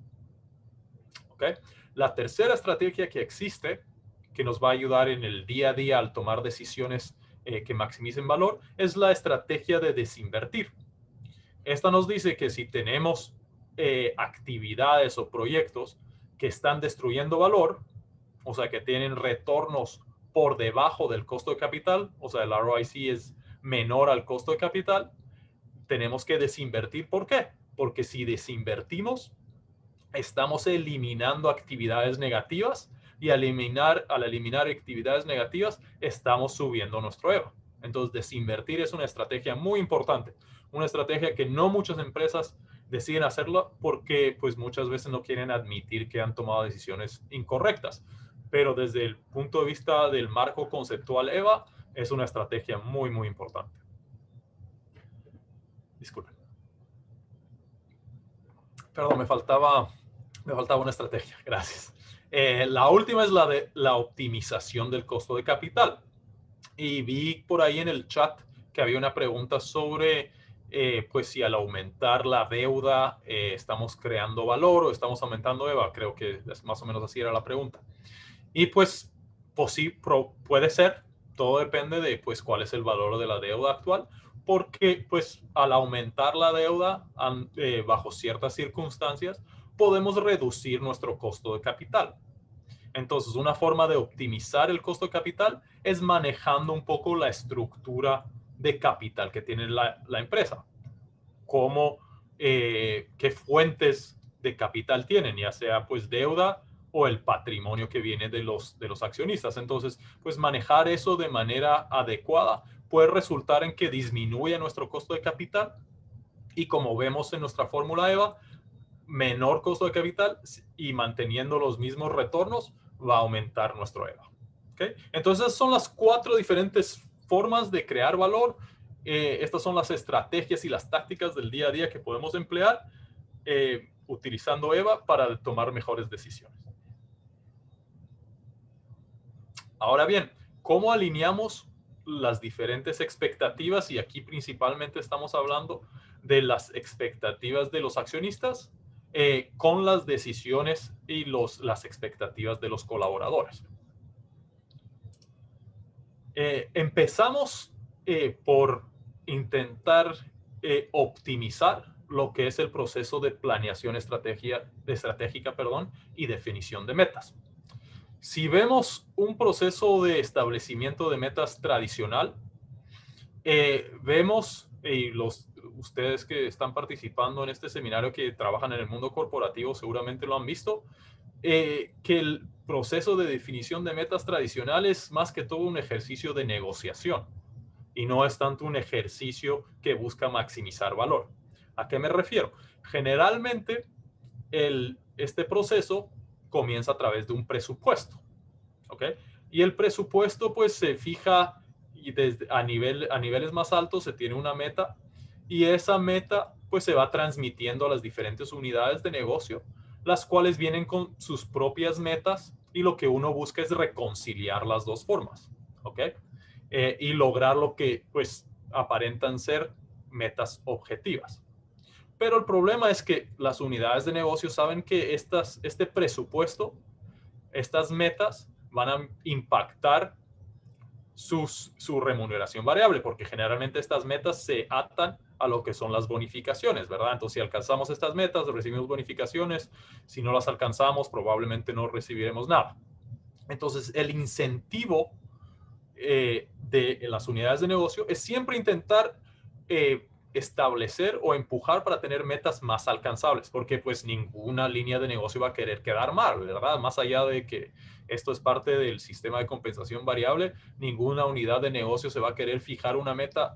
¿Ok? La tercera estrategia que existe, que nos va a ayudar en el día a día al tomar decisiones que maximicen valor, es la estrategia de desinvertir. Esta nos dice que si tenemos actividades o proyectos que están destruyendo valor, o sea, que tienen retornos por debajo del costo de capital, o sea, el ROIC es menor al costo de capital, tenemos que desinvertir. ¿Por qué? Porque si desinvertimos, estamos eliminando actividades negativas y al eliminar actividades negativas, estamos subiendo nuestro EVA. Entonces, desinvertir es una estrategia muy importante, una estrategia que no muchas empresas deciden hacerlo porque pues muchas veces no quieren admitir que han tomado decisiones incorrectas. Pero desde el punto de vista del marco conceptual EVA, es una estrategia muy, muy importante. Disculpen. Perdón, me faltaba una estrategia. Gracias. La última es la de la optimización del costo de capital. Y vi por ahí en el chat que había una pregunta sobre pues si al aumentar la deuda estamos creando valor o estamos aumentando EVA. Creo que más o menos así era la pregunta. Y pues puede ser, todo depende de pues cuál es el valor de la deuda actual, porque pues al aumentar la deuda bajo ciertas circunstancias podemos reducir nuestro costo de capital. Entonces, una forma de optimizar el costo de capital es manejando un poco la estructura de capital que tiene la empresa. Qué fuentes de capital tienen, ya sea pues deuda o el patrimonio que viene de los accionistas. Entonces, pues manejar eso de manera adecuada puede resultar en que disminuya nuestro costo de capital y como vemos en nuestra fórmula EVA, menor costo de capital y manteniendo los mismos retornos va a aumentar nuestro EVA. ¿Okay? Entonces son las 4 diferentes formas de crear valor. Estas son las estrategias y las tácticas del día a día que podemos emplear utilizando EVA para tomar mejores decisiones. Ahora bien, ¿cómo alineamos las diferentes expectativas? Y aquí principalmente estamos hablando de las expectativas de los accionistas con las decisiones y las expectativas de los colaboradores. Empezamos por intentar optimizar lo que es el proceso de planeación estratégica, y definición de metas. Si vemos un proceso de establecimiento de metas tradicional, vemos, y ustedes que están participando en este seminario que trabajan en el mundo corporativo seguramente lo han visto, que el proceso de definición de metas tradicional es más que todo un ejercicio de negociación y no es tanto un ejercicio que busca maximizar valor. ¿A qué me refiero? Generalmente, este proceso comienza a través de un presupuesto, ¿ok? Y el presupuesto pues se fija y a niveles más altos se tiene una meta y esa meta pues se va transmitiendo a las diferentes unidades de negocio, las cuales vienen con sus propias metas y lo que uno busca es reconciliar las dos formas, ¿ok? Y lograr lo que pues aparentan ser metas objetivas. Pero el problema es que las unidades de negocio saben que este presupuesto, estas metas van a impactar su remuneración variable, porque generalmente estas metas se atan a lo que son las bonificaciones, ¿verdad? Entonces, si alcanzamos estas metas, recibimos bonificaciones. Si no las alcanzamos, probablemente no recibiremos nada. Entonces, el incentivo de las unidades de negocio es siempre intentar establecer o empujar para tener metas más alcanzables, porque pues ninguna línea de negocio va a querer quedar mal, ¿verdad? Más allá de que esto es parte del sistema de compensación variable, ninguna unidad de negocio se va a querer fijar una meta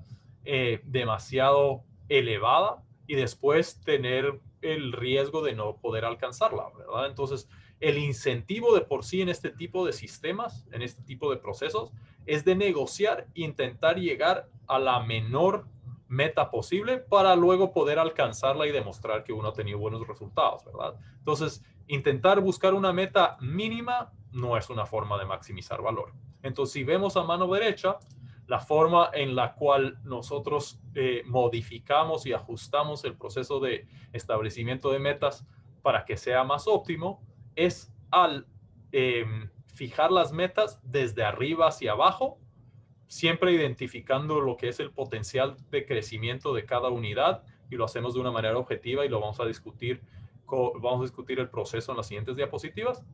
demasiado elevada y después tener el riesgo de no poder alcanzarla, ¿verdad? Entonces, el incentivo de por sí en este tipo de sistemas, en este tipo de procesos, es de negociar e intentar llegar a la menor meta posible para luego poder alcanzarla y demostrar que uno ha tenido buenos resultados, ¿verdad? Entonces, intentar buscar una meta mínima no es una forma de maximizar valor. Entonces, si vemos a mano derecha, la forma en la cual nosotros modificamos y ajustamos el proceso de establecimiento de metas para que sea más óptimo es al fijar las metas desde arriba hacia abajo, siempre identificando lo que es el potencial de crecimiento de cada unidad y lo hacemos de una manera objetiva y lo vamos a discutir el proceso en las siguientes diapositivas,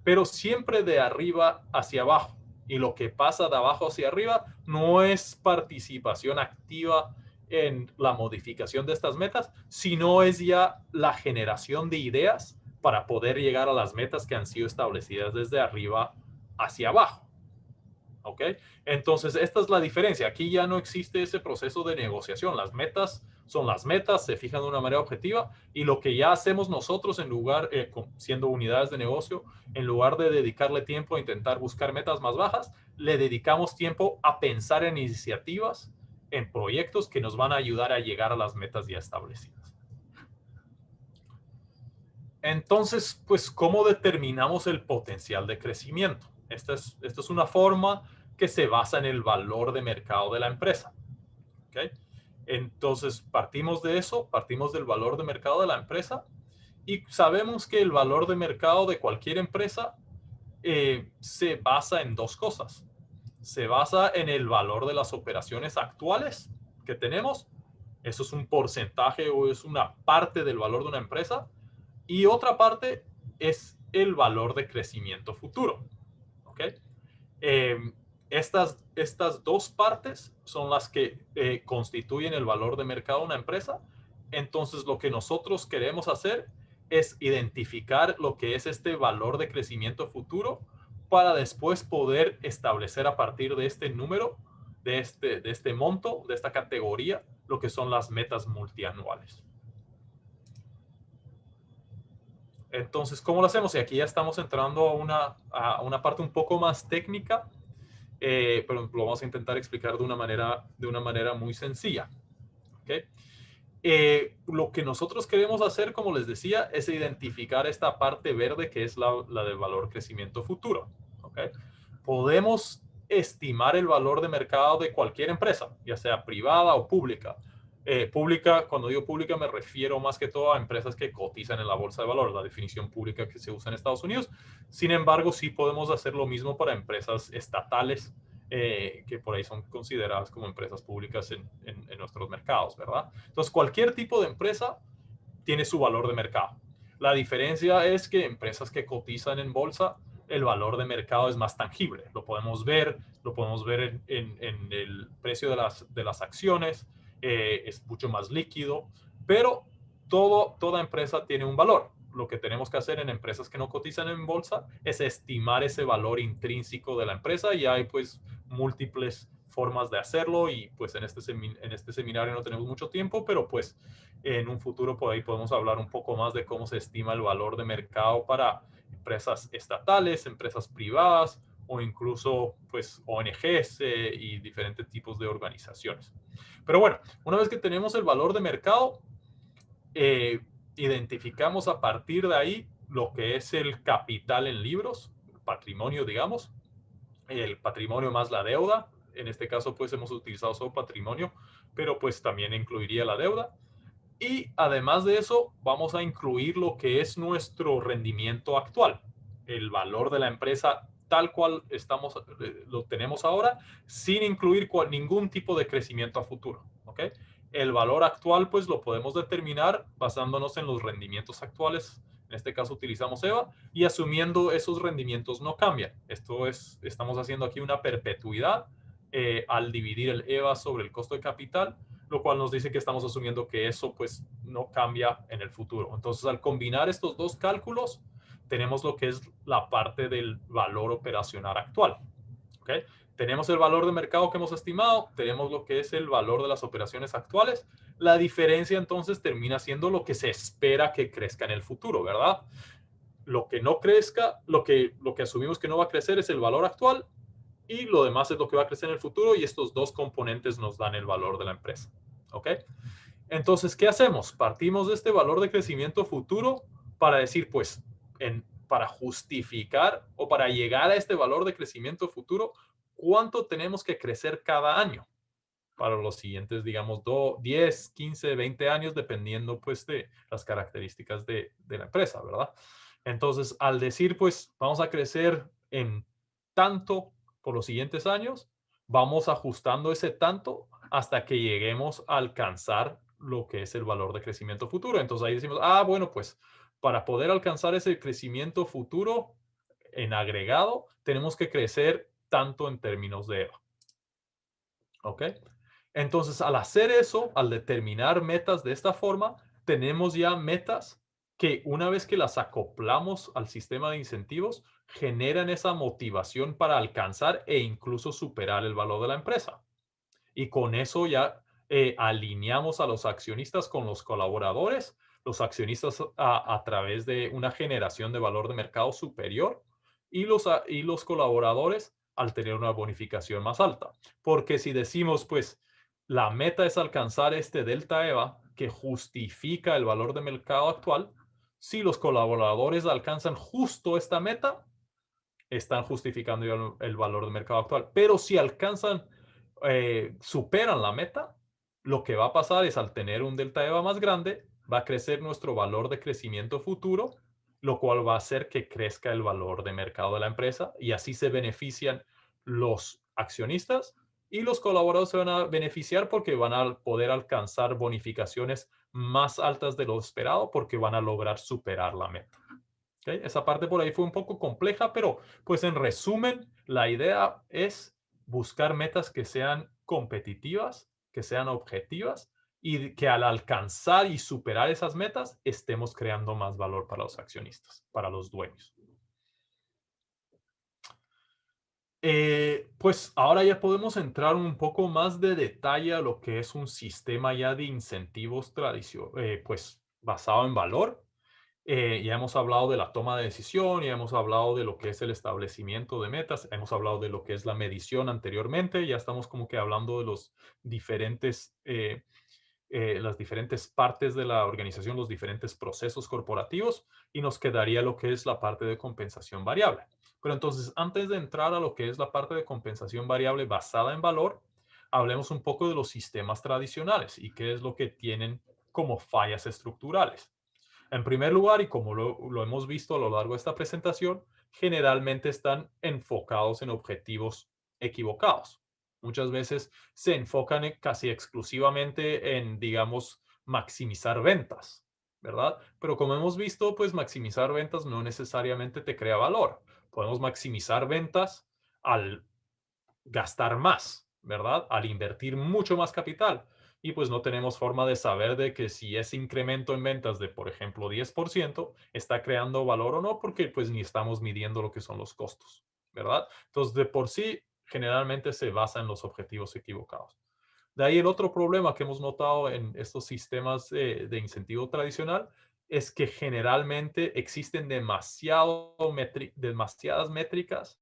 pero siempre de arriba hacia abajo. Y lo que pasa de abajo hacia arriba no es participación activa en la modificación de estas metas, sino es ya la generación de ideas para poder llegar a las metas que han sido establecidas desde arriba hacia abajo. ¿Ok? Entonces, esta es la diferencia. Aquí ya no existe ese proceso de negociación. Las metas son las metas, se fijan de una manera objetiva y lo que ya hacemos nosotros siendo unidades de negocio, en lugar de dedicarle tiempo a intentar buscar metas más bajas, le dedicamos tiempo a pensar en iniciativas, en proyectos que nos van a ayudar a llegar a las metas ya establecidas. Entonces, pues, ¿cómo determinamos el potencial de crecimiento? Esta es una forma que se basa en el valor de mercado de la empresa. ¿Okay? Entonces, partimos de eso, partimos del valor de mercado de la empresa y sabemos que el valor de mercado de cualquier empresa se basa en dos cosas. Se basa en el valor de las operaciones actuales que tenemos. Eso es un porcentaje o es una parte del valor de una empresa. Y otra parte es el valor de crecimiento futuro. ¿Ok? Estas dos partes son las que constituyen el valor de mercado de una empresa. Entonces, lo que nosotros queremos hacer es identificar lo que es este valor de crecimiento futuro para después poder establecer a partir de este número, de este monto, de esta categoría, lo que son las metas multianuales. Entonces, ¿cómo lo hacemos? Y aquí ya estamos entrando a una parte un poco más técnica, pero lo vamos a intentar explicar de una manera muy sencilla. ¿Okay? Lo que nosotros queremos hacer, como les decía, es identificar esta parte verde que es la del valor crecimiento futuro. ¿Okay? Podemos estimar el valor de mercado de cualquier empresa, ya sea privada o pública. Pública, cuando digo pública me refiero más que todo a empresas que cotizan en la bolsa de valores, la definición pública que se usa en Estados Unidos. Sin embargo, sí podemos hacer lo mismo para empresas estatales que por ahí son consideradas como empresas públicas en nuestros mercados, ¿verdad? Entonces, cualquier tipo de empresa tiene su valor de mercado. La diferencia es que empresas que cotizan en bolsa, el valor de mercado es más tangible. Lo podemos ver en el precio de las acciones, es mucho más líquido, pero toda empresa tiene un valor. Lo que tenemos que hacer en empresas que no cotizan en bolsa es estimar ese valor intrínseco de la empresa, y hay pues múltiples formas de hacerlo, y pues en este seminario no tenemos mucho tiempo, pero pues en un futuro por ahí podemos hablar un poco más de cómo se estima el valor de mercado para empresas estatales, empresas privadas o incluso pues ONGs y diferentes tipos de organizaciones. Pero bueno, una vez que tenemos el valor de mercado, identificamos a partir de ahí lo que es el capital en libros, el patrimonio, digamos, el patrimonio más la deuda. En este caso, pues hemos utilizado solo patrimonio, pero pues también incluiría la deuda. Y además de eso, vamos a incluir lo que es nuestro rendimiento actual, el valor de la empresa tal cual lo tenemos ahora, sin incluir ningún tipo de crecimiento a futuro. ¿Ok? El valor actual, pues lo podemos determinar basándonos en los rendimientos actuales. En este caso utilizamos EVA, y asumiendo esos rendimientos no cambian. Estamos haciendo aquí una perpetuidad al dividir el EVA sobre el costo de capital, lo cual nos dice que estamos asumiendo que eso pues no cambia en el futuro. Entonces, al combinar estos dos cálculos, tenemos lo que es la parte del valor operacional actual. ¿Okay? Tenemos el valor de mercado que hemos estimado, tenemos lo que es el valor de las operaciones actuales. La diferencia entonces termina siendo lo que se espera que crezca en el futuro, ¿verdad? Lo que no crezca, lo que asumimos que no va a crecer es el valor actual, y lo demás es lo que va a crecer en el futuro, y estos dos componentes nos dan el valor de la empresa. ¿Ok? Entonces, ¿qué hacemos? Partimos de este valor de crecimiento futuro para decir, pues, para justificar o para llegar a este valor de crecimiento futuro, ¿cuánto tenemos que crecer cada año para los siguientes, digamos, 10, 15, 20 años, dependiendo, pues, de las características de la empresa, ¿verdad? Entonces, al decir, pues, vamos a crecer en tanto por los siguientes años, vamos ajustando ese tanto hasta que lleguemos a alcanzar lo que es el valor de crecimiento futuro. Entonces ahí decimos, bueno, pues para poder alcanzar ese crecimiento futuro en agregado, tenemos que crecer tanto en términos de EVA. ¿Ok? Entonces, al hacer eso, al determinar metas de esta forma, tenemos ya metas que, una vez que las acoplamos al sistema de incentivos, generan esa motivación para alcanzar e incluso superar el valor de la empresa. Y con eso ya alineamos a los accionistas con los colaboradores, los accionistas a través de una generación de valor de mercado superior, y los colaboradores al tener una bonificación más alta. Porque si decimos, pues, la meta es alcanzar este delta EVA que justifica el valor de mercado actual, si los colaboradores alcanzan justo esta meta, están justificando el valor de mercado actual. Pero si superan la meta, lo que va a pasar es, al tener un delta EVA más grande, va a crecer nuestro valor de crecimiento futuro, lo cual va a hacer que crezca el valor de mercado de la empresa, y así se benefician los accionistas, y los colaboradores se van a beneficiar porque van a poder alcanzar bonificaciones más altas de lo esperado, porque van a lograr superar la meta. ¿Okay? Esa parte por ahí fue un poco compleja, pero pues en resumen, la idea es buscar metas que sean competitivas, que sean objetivas, y que al alcanzar y superar esas metas estemos creando más valor para los accionistas, para los dueños. Pues ahora ya podemos entrar un poco más de detalle a lo que es un sistema ya de incentivos pues basado en valor. Ya hemos hablado de la toma de decisión, ya hemos hablado de lo que es el establecimiento de metas, hemos hablado de lo que es la medición anteriormente, ya estamos como que hablando de las diferentes partes de la organización, los diferentes procesos corporativos, y nos quedaría lo que es la parte de compensación variable. Pero entonces, antes de entrar a lo que es la parte de compensación variable basada en valor, hablemos un poco de los sistemas tradicionales y qué es lo que tienen como fallas estructurales. En primer lugar, y como lo hemos visto a lo largo de esta presentación, generalmente están enfocados en objetivos equivocados. Muchas veces se enfocan casi exclusivamente en, digamos, maximizar ventas, ¿verdad? Pero como hemos visto, pues maximizar ventas no necesariamente te crea valor. Podemos maximizar ventas al gastar más, ¿verdad? Al invertir mucho más capital. Y pues no tenemos forma de saber de que si ese incremento en ventas de, por ejemplo, 10% está creando valor o no, porque pues ni estamos midiendo lo que son los costos, ¿verdad? Entonces, de por sí, generalmente se basa en los objetivos equivocados. De ahí el otro problema que hemos notado en estos sistemas de incentivo tradicional es que generalmente existen demasiadas métricas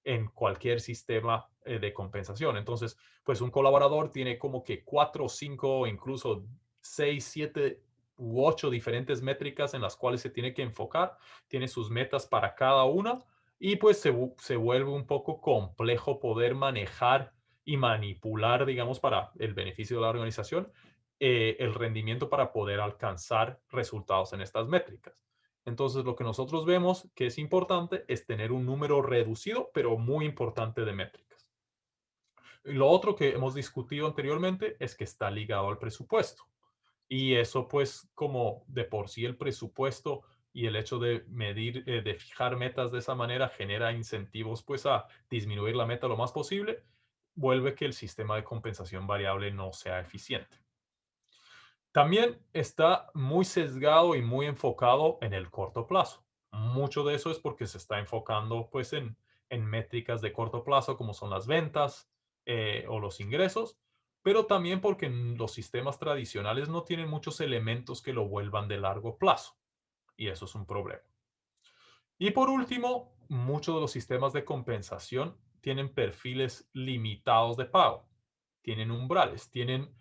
en cualquier sistema de compensación. Entonces, pues un colaborador tiene como que 4 o 5, incluso 6, 7 u 8 diferentes métricas en las cuales se tiene que enfocar, tiene sus metas para cada una y pues se vuelve un poco complejo poder manejar y manipular, digamos, para el beneficio de la organización, el rendimiento para poder alcanzar resultados en estas métricas. Entonces, lo que nosotros vemos que es importante es tener un número reducido, pero muy importante de métricas. Y lo otro que hemos discutido anteriormente es que está ligado al presupuesto. Y eso, pues, como de por sí el presupuesto y el hecho de medir, de fijar metas de esa manera genera incentivos, pues, a disminuir la meta lo más posible, vuelve que el sistema de compensación variable no sea eficiente. También está muy sesgado y muy enfocado en el corto plazo. Mucho de eso es porque se está enfocando pues en métricas de corto plazo como son las ventas o los ingresos, pero también porque los sistemas tradicionales no tienen muchos elementos que lo vuelvan de largo plazo y eso es un problema. Y por último, muchos de los sistemas de compensación tienen perfiles limitados de pago, tienen umbrales, tienen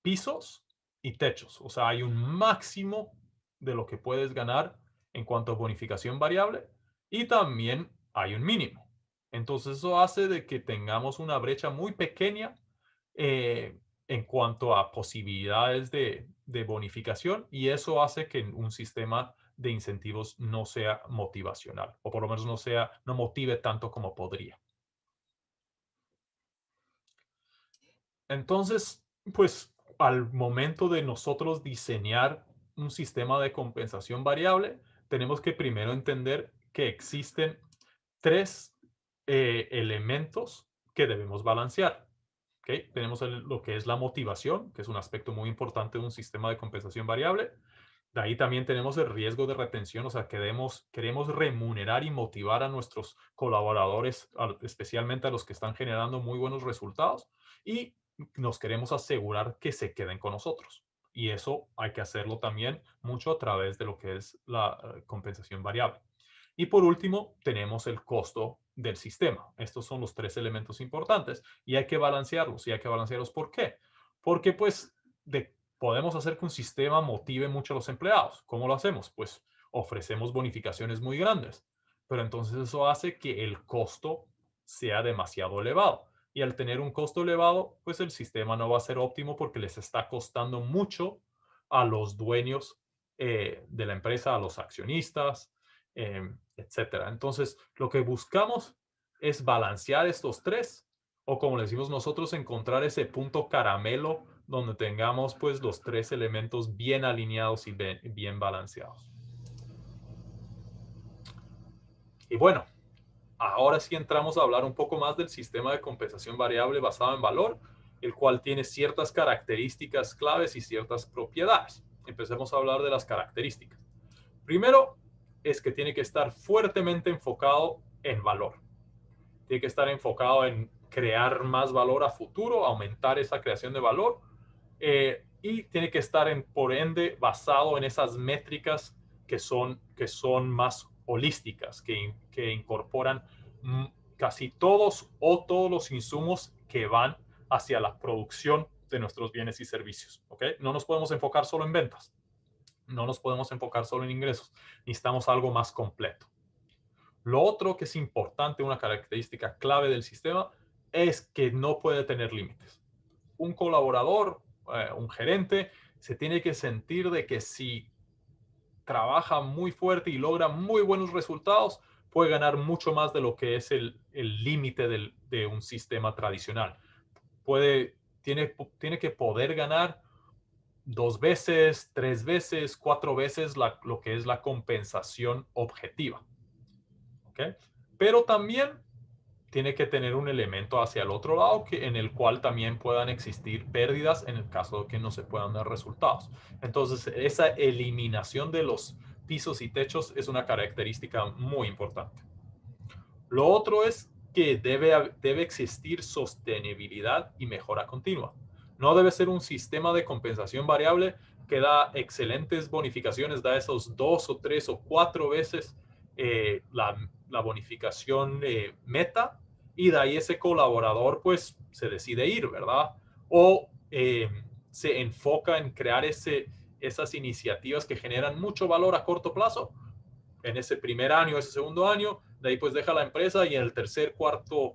pisos y techos. O sea, hay un máximo de lo que puedes ganar en cuanto a bonificación variable y también hay un mínimo. Entonces eso hace de que tengamos una brecha muy pequeña en cuanto a posibilidades de bonificación y eso hace que un sistema de incentivos no sea motivacional o por lo menos no motive tanto como podría. Entonces, pues al momento de nosotros diseñar un sistema de compensación variable, tenemos que primero entender que existen tres elementos que debemos balancear. ¿Okay? Tenemos lo que es la motivación, que es un aspecto muy importante de un sistema de compensación variable. De ahí también tenemos el riesgo de retención, o sea, queremos remunerar y motivar a nuestros colaboradores, especialmente a los que están generando muy buenos resultados, y nos queremos asegurar que se queden con nosotros. Y eso hay que hacerlo también mucho a través de lo que es la compensación variable. Y por último, tenemos el costo del sistema. Estos son los tres elementos importantes y hay que balancearlos. ¿Y hay que balancearlos por qué? Porque pues podemos hacer que un sistema motive mucho a los empleados. ¿Cómo lo hacemos? Pues ofrecemos bonificaciones muy grandes, pero entonces eso hace que el costo sea demasiado elevado. Y al tener un costo elevado, pues el sistema no va a ser óptimo porque les está costando mucho a los dueños de la empresa, a los accionistas, etcétera. Entonces, lo que buscamos es balancear estos tres, o como le decimos nosotros, encontrar ese punto caramelo donde tengamos pues los tres elementos bien alineados y bien balanceados. Y bueno, ahora sí entramos a hablar un poco más del sistema de compensación variable basado en valor, el cual tiene ciertas características claves y ciertas propiedades. Empecemos a hablar de las características. Primero, es que tiene que estar fuertemente enfocado en valor. Tiene que estar enfocado en crear más valor a futuro, aumentar esa creación de valor y tiene que estar, por ende, basado en esas métricas que son más holísticas, que incorporan casi todos o todos los insumos que van hacia la producción de nuestros bienes y servicios. ¿Okay? No nos podemos enfocar solo en ventas, no nos podemos enfocar solo en ingresos, necesitamos algo más completo. Lo otro que es importante, una característica clave del sistema, es que no puede tener límites. Un colaborador, un gerente, se tiene que sentir de que si trabaja muy fuerte y logra muy buenos resultados, puede ganar mucho más de lo que es el límite de un sistema tradicional. Tiene que poder ganar 2 veces, 3 veces, 4 veces lo que es la compensación objetiva. ¿Okay? Pero también tiene que tener un elemento hacia el otro lado en el cual también puedan existir pérdidas en el caso de que no se puedan dar resultados. Entonces, esa eliminación de los pisos y techos es una característica muy importante. Lo otro es que debe existir sostenibilidad y mejora continua. No debe ser un sistema de compensación variable que da excelentes bonificaciones, da esos 2 o 3 o 4 veces la bonificación meta, y de ahí ese colaborador pues se decide ir, ¿verdad? O se enfoca en crear esas iniciativas que generan mucho valor a corto plazo en ese primer año, ese segundo año, de ahí pues deja la empresa y en el tercer, cuarto,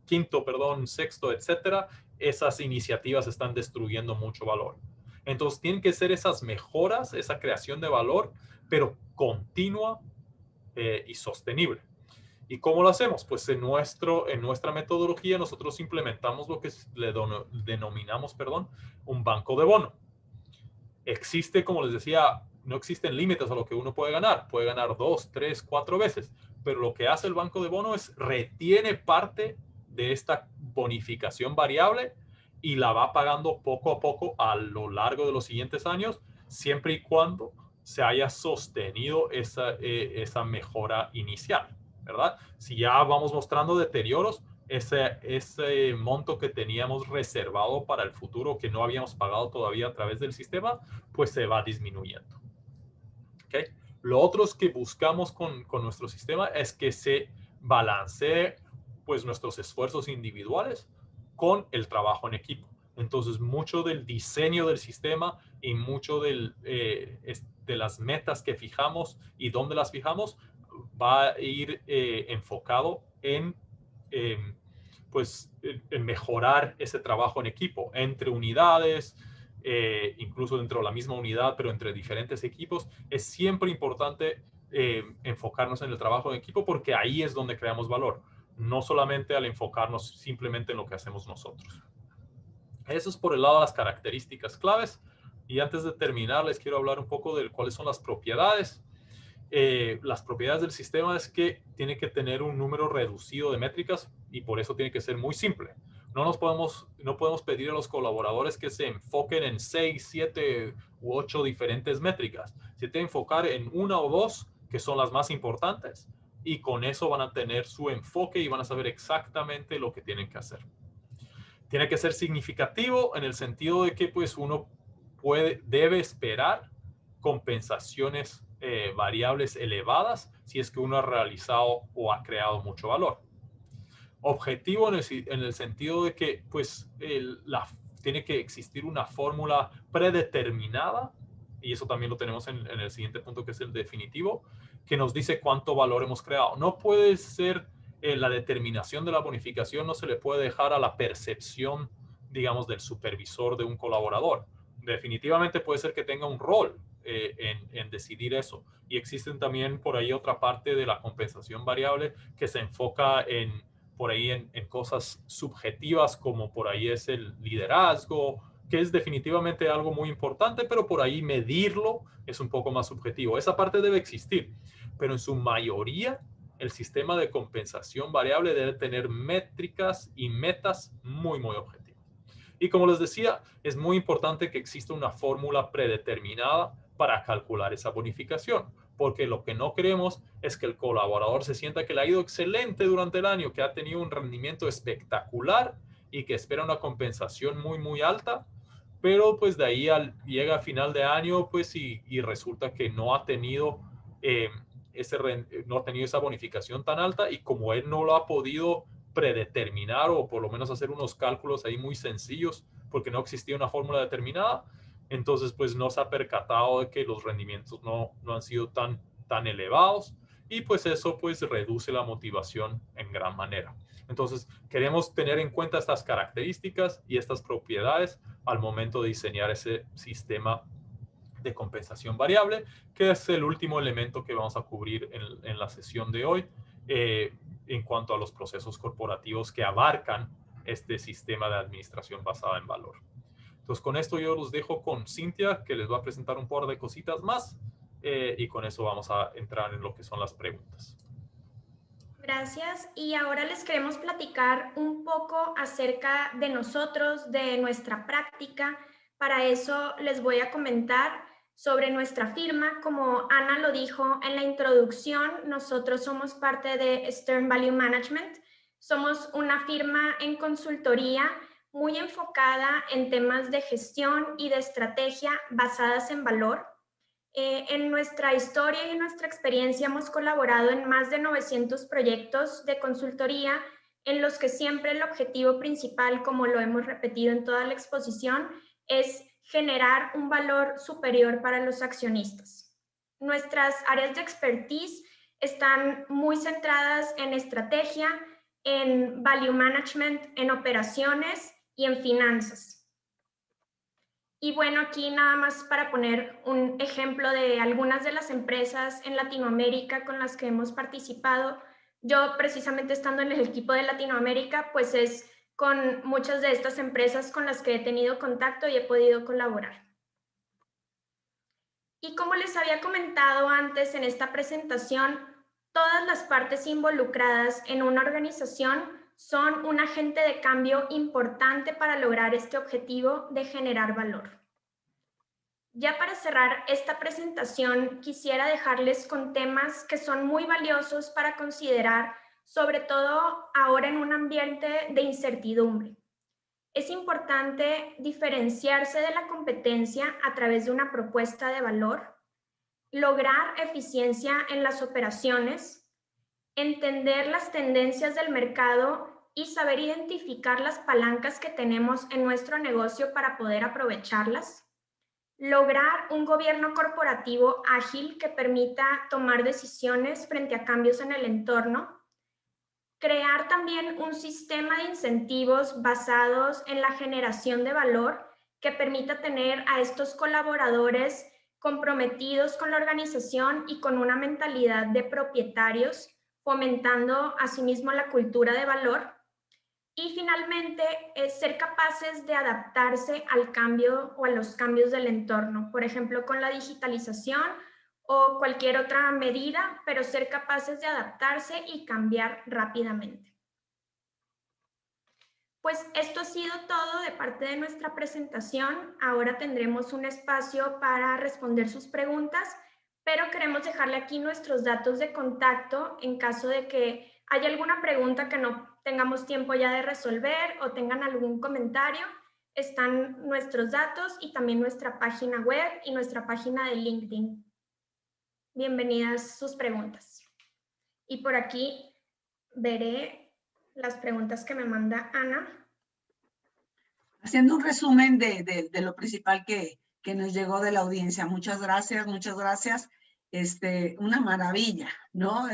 quinto, sexto, etcétera, esas iniciativas están destruyendo mucho valor. Entonces tienen que ser esas mejoras, esa creación de valor, pero continua y sostenible. ¿Y cómo lo hacemos? Pues en nuestra metodología nosotros implementamos lo que denominamos un banco de bono. Existe, como les decía, no existen límites a lo que uno puede ganar. Puede ganar 2, 3, 4 veces. Pero lo que hace el banco de bono es retiene parte de esta bonificación variable y la va pagando poco a poco a lo largo de los siguientes años, siempre y cuando se haya sostenido esa mejora inicial, ¿verdad? Si ya vamos mostrando deterioros, ese monto que teníamos reservado para el futuro, que no habíamos pagado todavía a través del sistema, pues se va disminuyendo. ¿Okay? Lo otro que buscamos con nuestro sistema es que se balancee pues nuestros esfuerzos individuales con el trabajo en equipo. Entonces, mucho del diseño del sistema y mucho de las metas que fijamos y dónde las fijamos va a ir enfocado en mejorar ese trabajo en equipo entre unidades, incluso dentro de la misma unidad, pero entre diferentes equipos. Es siempre importante enfocarnos en el trabajo en equipo porque ahí es donde creamos valor, no solamente al enfocarnos simplemente en lo que hacemos nosotros. Eso es por el lado de las características claves. Y antes de terminar, les quiero hablar un poco de cuáles son las propiedades. Las propiedades del sistema es que tiene que tener un número reducido de métricas y por eso tiene que ser muy simple. No podemos pedir a los colaboradores que se enfoquen en 6, 7 u 8 diferentes métricas. Se tiene que enfocar en 1 o 2 que son las más importantes y con eso van a tener su enfoque y van a saber exactamente lo que tienen que hacer. Tiene que ser significativo en el sentido de que pues uno debe esperar compensaciones variables elevadas si es que uno ha realizado o ha creado mucho valor. Objetivo en el sentido de que pues tiene que existir una fórmula predeterminada, y eso también lo tenemos en el siguiente punto, que es el definitivo, que nos dice cuánto valor hemos creado. No puede ser la determinación de la bonificación, no se le puede dejar a la percepción, digamos, del supervisor de un colaborador. Definitivamente puede ser que tenga un rol en decidir eso. Y existen también por ahí otra parte de la compensación variable que se enfoca en cosas subjetivas, como por ahí es el liderazgo, que es definitivamente algo muy importante, pero por ahí medirlo es un poco más subjetivo. Esa parte debe existir, pero en su mayoría el sistema de compensación variable debe tener métricas y metas muy, muy objetivas. Y como les decía, es muy importante que exista una fórmula predeterminada para calcular esa bonificación, porque lo que no queremos es que el colaborador se sienta que le ha ido excelente durante el año, que ha tenido un rendimiento espectacular y que espera una compensación muy, muy alta, pero pues de ahí llega a final de año pues y resulta que no ha tenido esa bonificación tan alta, y como él no lo ha podido predeterminar o por lo menos hacer unos cálculos ahí muy sencillos porque no existía una fórmula determinada, entonces pues no se ha percatado de que los rendimientos no han sido tan elevados, y pues eso pues reduce la motivación en gran manera. Entonces queremos tener en cuenta estas características y estas propiedades al momento de diseñar ese sistema de compensación variable, que es el último elemento que vamos a cubrir en la sesión de hoy en cuanto a los procesos corporativos que abarcan este sistema de administración basada en valor. Entonces, con esto yo los dejo con Cintia, que les va a presentar un par de cositas más y con eso vamos a entrar en lo que son las preguntas. Gracias. Y ahora les queremos platicar un poco acerca de nosotros, de nuestra práctica. Para eso les voy a comentar sobre nuestra firma. Como Ana lo dijo en la introducción, nosotros somos parte de Stern Value Management. Somos una firma en consultoría muy enfocada en temas de gestión y de estrategia basadas en valor. En nuestra historia y en nuestra experiencia hemos colaborado en más de 900 proyectos de consultoría en los que siempre el objetivo principal, como lo hemos repetido en toda la exposición, es generar un valor superior para los accionistas. Nuestras áreas de expertise están muy centradas en estrategia, en value management, en operaciones y en finanzas. Y bueno, aquí nada más para poner un ejemplo de algunas de las empresas en Latinoamérica con las que hemos participado. Yo precisamente estando en el equipo de Latinoamérica, pues es con muchas de estas empresas con las que he tenido contacto y he podido colaborar. Y como les había comentado antes en esta presentación, todas las partes involucradas en una organización son un agente de cambio importante para lograr este objetivo de generar valor. Ya para cerrar esta presentación, quisiera dejarles con temas que son muy valiosos para considerar, sobre todo ahora en un ambiente de incertidumbre. Es importante diferenciarse de la competencia a través de una propuesta de valor, lograr eficiencia en las operaciones, entender las tendencias del mercado y saber identificar las palancas que tenemos en nuestro negocio para poder aprovecharlas, lograr un gobierno corporativo ágil que permita tomar decisiones frente a cambios en el entorno, crear también un sistema de incentivos basados en la generación de valor que permita tener a estos colaboradores comprometidos con la organización y con una mentalidad de propietarios, fomentando asimismo la cultura de valor. Y finalmente, ser capaces de adaptarse al cambio o a los cambios del entorno, por ejemplo, con la digitalización o cualquier otra medida, pero ser capaces de adaptarse y cambiar rápidamente. Pues esto ha sido todo de parte de nuestra presentación. Ahora tendremos un espacio para responder sus preguntas, pero queremos dejarle aquí nuestros datos de contacto en caso de que haya alguna pregunta que no tengamos tiempo ya de resolver o tengan algún comentario. Están nuestros datos y también nuestra página web y nuestra página de LinkedIn. Bienvenidas sus preguntas. Y por aquí veré las preguntas que me manda Ana. Haciendo un resumen de lo principal que nos llegó de la audiencia. Muchas gracias, muchas gracias. Una maravilla, ¿no?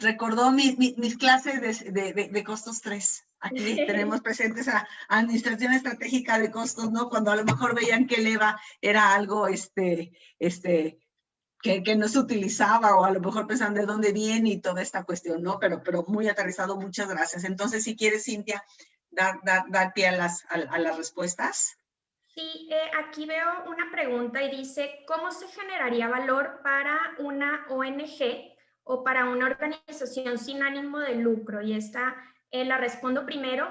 Recordó mis clases de costos 3. Aquí tenemos presentes a Administración Estratégica de Costos, ¿no? Cuando a lo mejor veían que el EVA era algo que no se utilizaba o a lo mejor pensaban de dónde viene y toda esta cuestión, ¿no? Pero muy aterrizado, muchas gracias. Entonces, si quieres, Cintia, dar pie a las respuestas. Sí, aquí veo una pregunta y dice, ¿cómo se generaría valor para una ONG o para una organización sin ánimo de lucro? Y esta la respondo primero.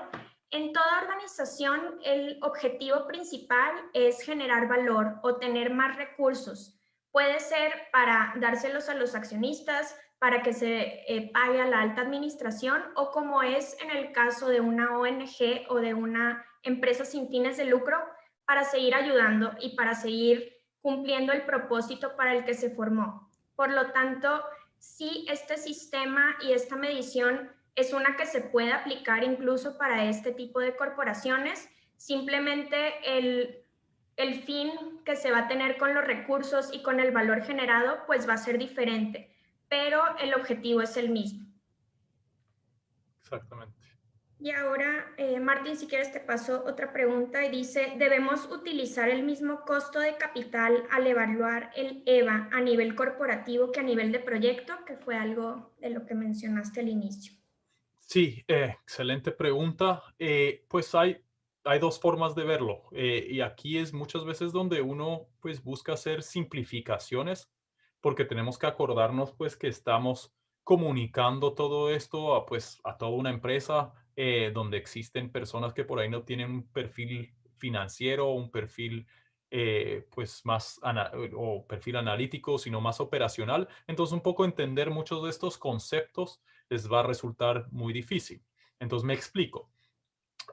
En toda organización, el objetivo principal es generar valor o tener más recursos. Puede ser para dárselos a los accionistas, para que se pague a la alta administración o como es en el caso de una ONG o de una empresa sin fines de lucro, para seguir ayudando y para seguir cumpliendo el propósito para el que se formó. Por lo tanto, sí, este sistema y esta medición es una que se puede aplicar incluso para este tipo de corporaciones. Simplemente el fin que se va a tener con los recursos y con el valor generado, pues va a ser diferente, pero el objetivo es el mismo. Exactamente. Y ahora, Martín, si quieres te paso otra pregunta y dice, ¿debemos utilizar el mismo costo de capital al evaluar el EVA a nivel corporativo que a nivel de proyecto? Que fue algo de lo que mencionaste al inicio. Sí, excelente pregunta. Pues hay dos formas de verlo, y aquí es muchas veces donde uno pues busca hacer simplificaciones, porque tenemos que acordarnos pues que estamos comunicando todo esto a pues a toda una empresa, donde existen personas que por ahí no tienen un perfil financiero, un perfil pues más o perfil analítico, sino más operacional. Entonces un poco entender muchos de estos conceptos les va a resultar muy difícil. Entonces me explico.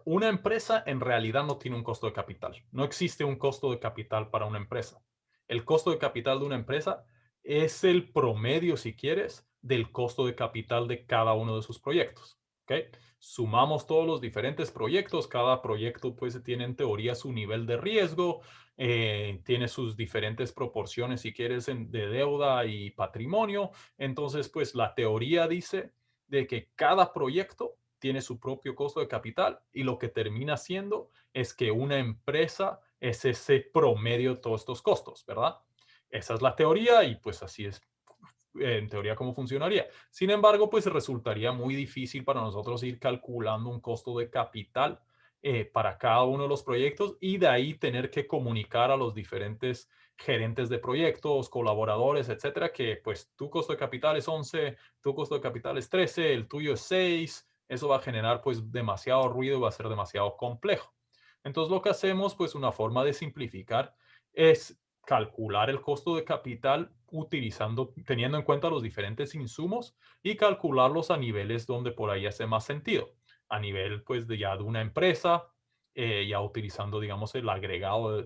Una empresa en realidad no tiene un costo de capital. No existe un costo de capital para una empresa. El costo de capital de una empresa es el promedio, si quieres, del costo de capital de cada uno de sus proyectos. ¿Ok? Sumamos todos los diferentes proyectos. Cada proyecto pues tiene en teoría su nivel de riesgo, tiene sus diferentes proporciones, si quieres, de deuda y patrimonio. Entonces, pues la teoría dice de que cada proyecto tiene su propio costo de capital y lo que termina siendo es que una empresa es ese promedio de todos estos costos, ¿verdad? Esa es la teoría y pues así es en teoría cómo funcionaría. Sin embargo, pues resultaría muy difícil para nosotros ir calculando un costo de capital para cada uno de los proyectos y de ahí tener que comunicar a los diferentes gerentes de proyectos, colaboradores, etcétera, que pues tu costo de capital es 11, tu costo de capital es 13, el tuyo es 6. Eso va a generar pues demasiado ruido y va a ser demasiado complejo. Entonces lo que hacemos, pues una forma de simplificar es calcular el costo de capital teniendo en cuenta los diferentes insumos y calcularlos a niveles donde por ahí hace más sentido. A nivel, pues, de una empresa, ya utilizando, digamos, el agregado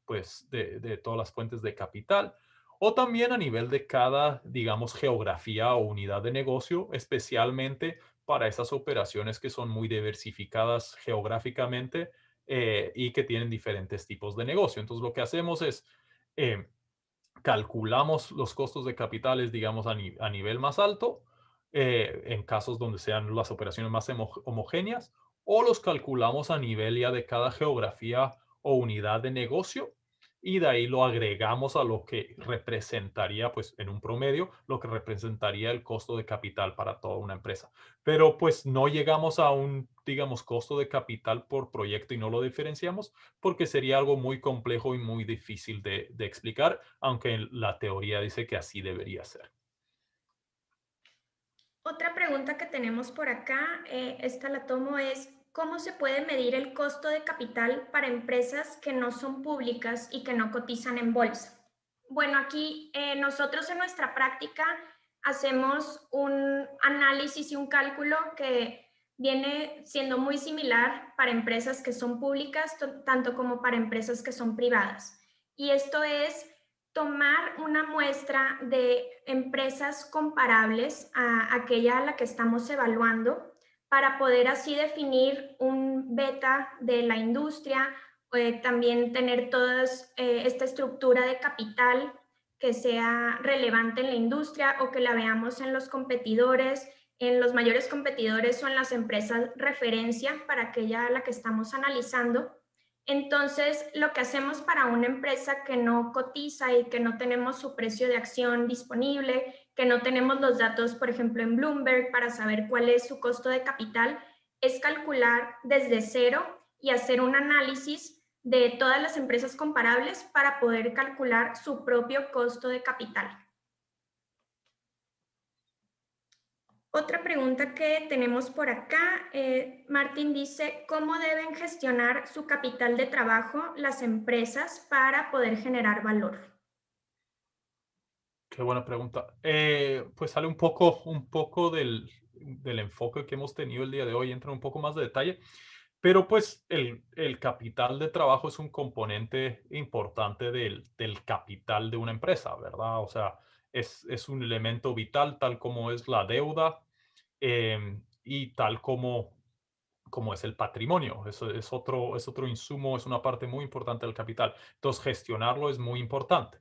pues, de todas las fuentes de capital. O también a nivel de cada, digamos, geografía o unidad de negocio, especialmente para esas operaciones que son muy diversificadas geográficamente, y que tienen diferentes tipos de negocio. Entonces, lo que hacemos es eh, calculamos los costos de capitales, digamos, a nivel más alto, en casos donde sean las operaciones más homogéneas, o los calculamos a nivel ya de cada geografía o unidad de negocio, y de ahí lo agregamos a lo que representaría, pues en un promedio, lo que representaría el costo de capital para toda una empresa. Pero pues no llegamos a un, digamos, costo de capital por proyecto y no lo diferenciamos porque sería algo muy complejo y muy difícil de explicar, aunque la teoría dice que así debería ser. Otra pregunta que tenemos por acá, esta la tomo, es ¿cómo se puede medir el costo de capital para empresas que no son públicas y que no cotizan en bolsa? Bueno, aquí nosotros en nuestra práctica hacemos un análisis y un cálculo que viene siendo muy similar para empresas que son públicas, tanto como para empresas que son privadas. Y esto es tomar una muestra de empresas comparables a aquella a la que estamos evaluando para poder así definir un beta de la industria, también tener toda esta estructura de capital que sea relevante en la industria o que la veamos en los competidores, en los mayores competidores o en las empresas referencia para aquella a la que estamos analizando. Entonces, lo que hacemos para una empresa que no cotiza y que no tenemos su precio de acción disponible, que no tenemos los datos, por ejemplo, en Bloomberg para saber cuál es su costo de capital, es calcular desde cero y hacer un análisis de todas las empresas comparables para poder calcular su propio costo de capital. Otra pregunta que tenemos por acá, Martín dice, ¿cómo deben gestionar su capital de trabajo las empresas para poder generar valor? Qué buena pregunta. Pues sale un poco del enfoque que hemos tenido el día de hoy, entra un poco más de detalle, pero pues el capital de trabajo es un componente importante del capital de una empresa, ¿verdad? O sea, es un elemento vital, tal como es la deuda, y tal como es el patrimonio. Eso es otro insumo, es una parte muy importante del capital. Entonces, gestionarlo es muy importante.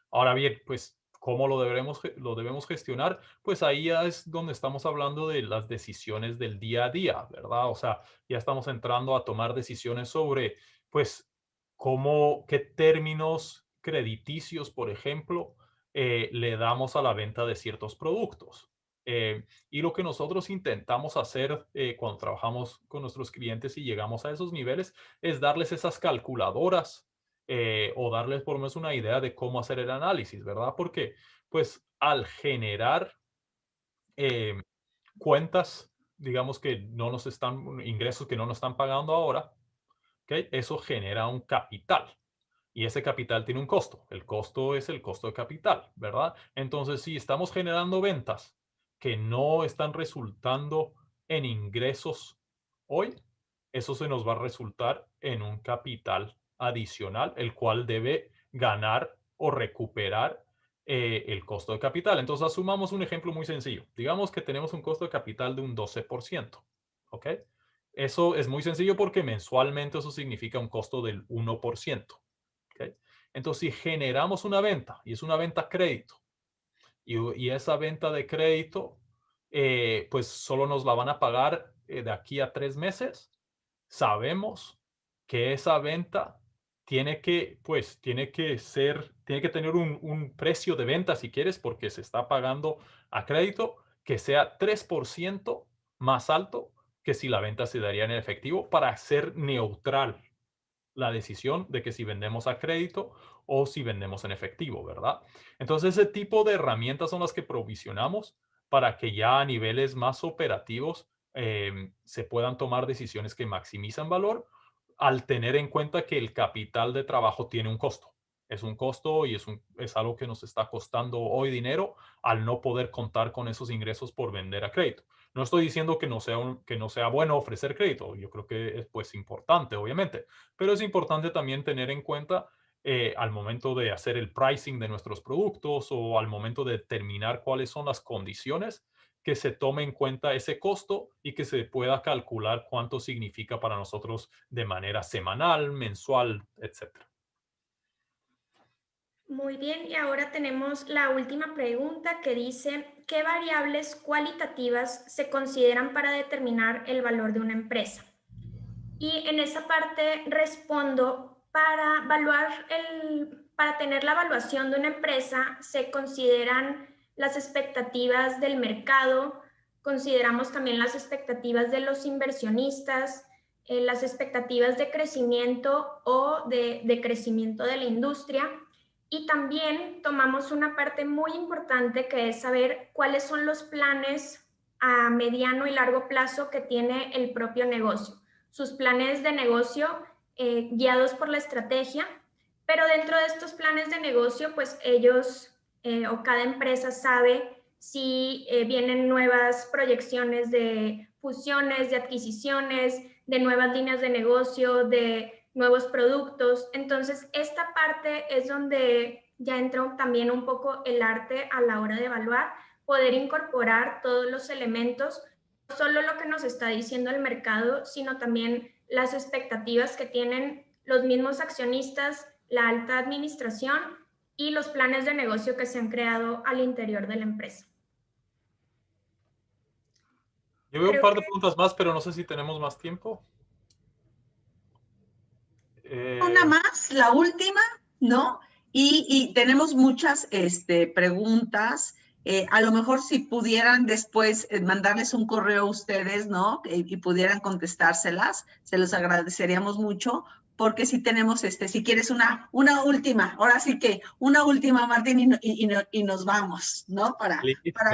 Ahora bien, pues ¿Cómo lo debemos gestionar? Pues ahí ya es donde estamos hablando de las decisiones del día a día, ¿verdad? O sea, ya estamos entrando a tomar decisiones sobre, pues, qué términos crediticios, por ejemplo, le damos a la venta de ciertos productos. Y lo que nosotros intentamos hacer cuando trabajamos con nuestros clientes y llegamos a esos niveles es darles esas calculadoras o darles por lo menos una idea de cómo hacer el análisis, ¿verdad? Porque, pues, al generar eh, cuentas, digamos que no nos están, ingresos que no nos están pagando ahora, ¿ok? Eso genera un capital. Y ese capital tiene un costo. El costo es el costo de capital, ¿verdad? Entonces, si estamos generando ventas que no están resultando en ingresos hoy, eso se nos va a resultar en un capital adicional, el cual debe ganar o recuperar el costo de capital. Entonces, asumamos un ejemplo muy sencillo. Digamos que tenemos un costo de capital de un 12%, ¿ok? Eso es muy sencillo porque mensualmente eso significa un costo del 1%. ¿Ok? Entonces, si generamos una venta y es una venta a crédito y esa venta de crédito, pues solo nos la van a pagar de aquí a 3 meses, sabemos que esa venta tiene que tener un precio de venta, si quieres, porque se está pagando a crédito, que sea 3% más alto que si la venta se daría en efectivo para ser neutral la decisión de que si vendemos a crédito o si vendemos en efectivo, ¿verdad? Entonces, ese tipo de herramientas son las que provisionamos para que ya a niveles más operativos se puedan tomar decisiones que maximizan valor al tener en cuenta que el capital de trabajo tiene un costo. Es un costo y es algo que nos está costando hoy dinero al no poder contar con esos ingresos por vender a crédito. No estoy diciendo que no sea bueno ofrecer crédito. Yo creo que es pues importante, obviamente, pero es importante también tener en cuenta al momento de hacer el pricing de nuestros productos o al momento de determinar cuáles son las condiciones, que se tome en cuenta ese costo y que se pueda calcular cuánto significa para nosotros de manera semanal, mensual, etcétera. Muy bien, y ahora tenemos la última pregunta que dice, ¿qué variables cualitativas se consideran para determinar el valor de una empresa? Y en esa parte respondo, para tener la evaluación de una empresa se consideran las expectativas del mercado, consideramos también las expectativas de los inversionistas, las expectativas de crecimiento o de crecimiento de la industria. Y también tomamos una parte muy importante que es saber cuáles son los planes a mediano y largo plazo que tiene el propio negocio, sus planes de negocio guiados por la estrategia, pero dentro de estos planes de negocio, pues ellos o cada empresa sabe si vienen nuevas proyecciones de fusiones, de adquisiciones, de nuevas líneas de negocio, de nuevos productos. Entonces, esta parte es donde ya entra también un poco el arte a la hora de evaluar, poder incorporar todos los elementos, no solo lo que nos está diciendo el mercado, sino también las expectativas que tienen los mismos accionistas, la alta administración y los planes de negocio que se han creado al interior de la empresa. Yo veo un par de preguntas más, pero no sé si tenemos más tiempo. Una más, la última, ¿no? Y tenemos muchas preguntas. A lo mejor si pudieran después mandarles un correo a ustedes, ¿no? Y pudieran contestárselas, se los agradeceríamos mucho, porque si tenemos, si quieres una última, ahora sí que una última, Martín, y nos vamos, ¿no? Para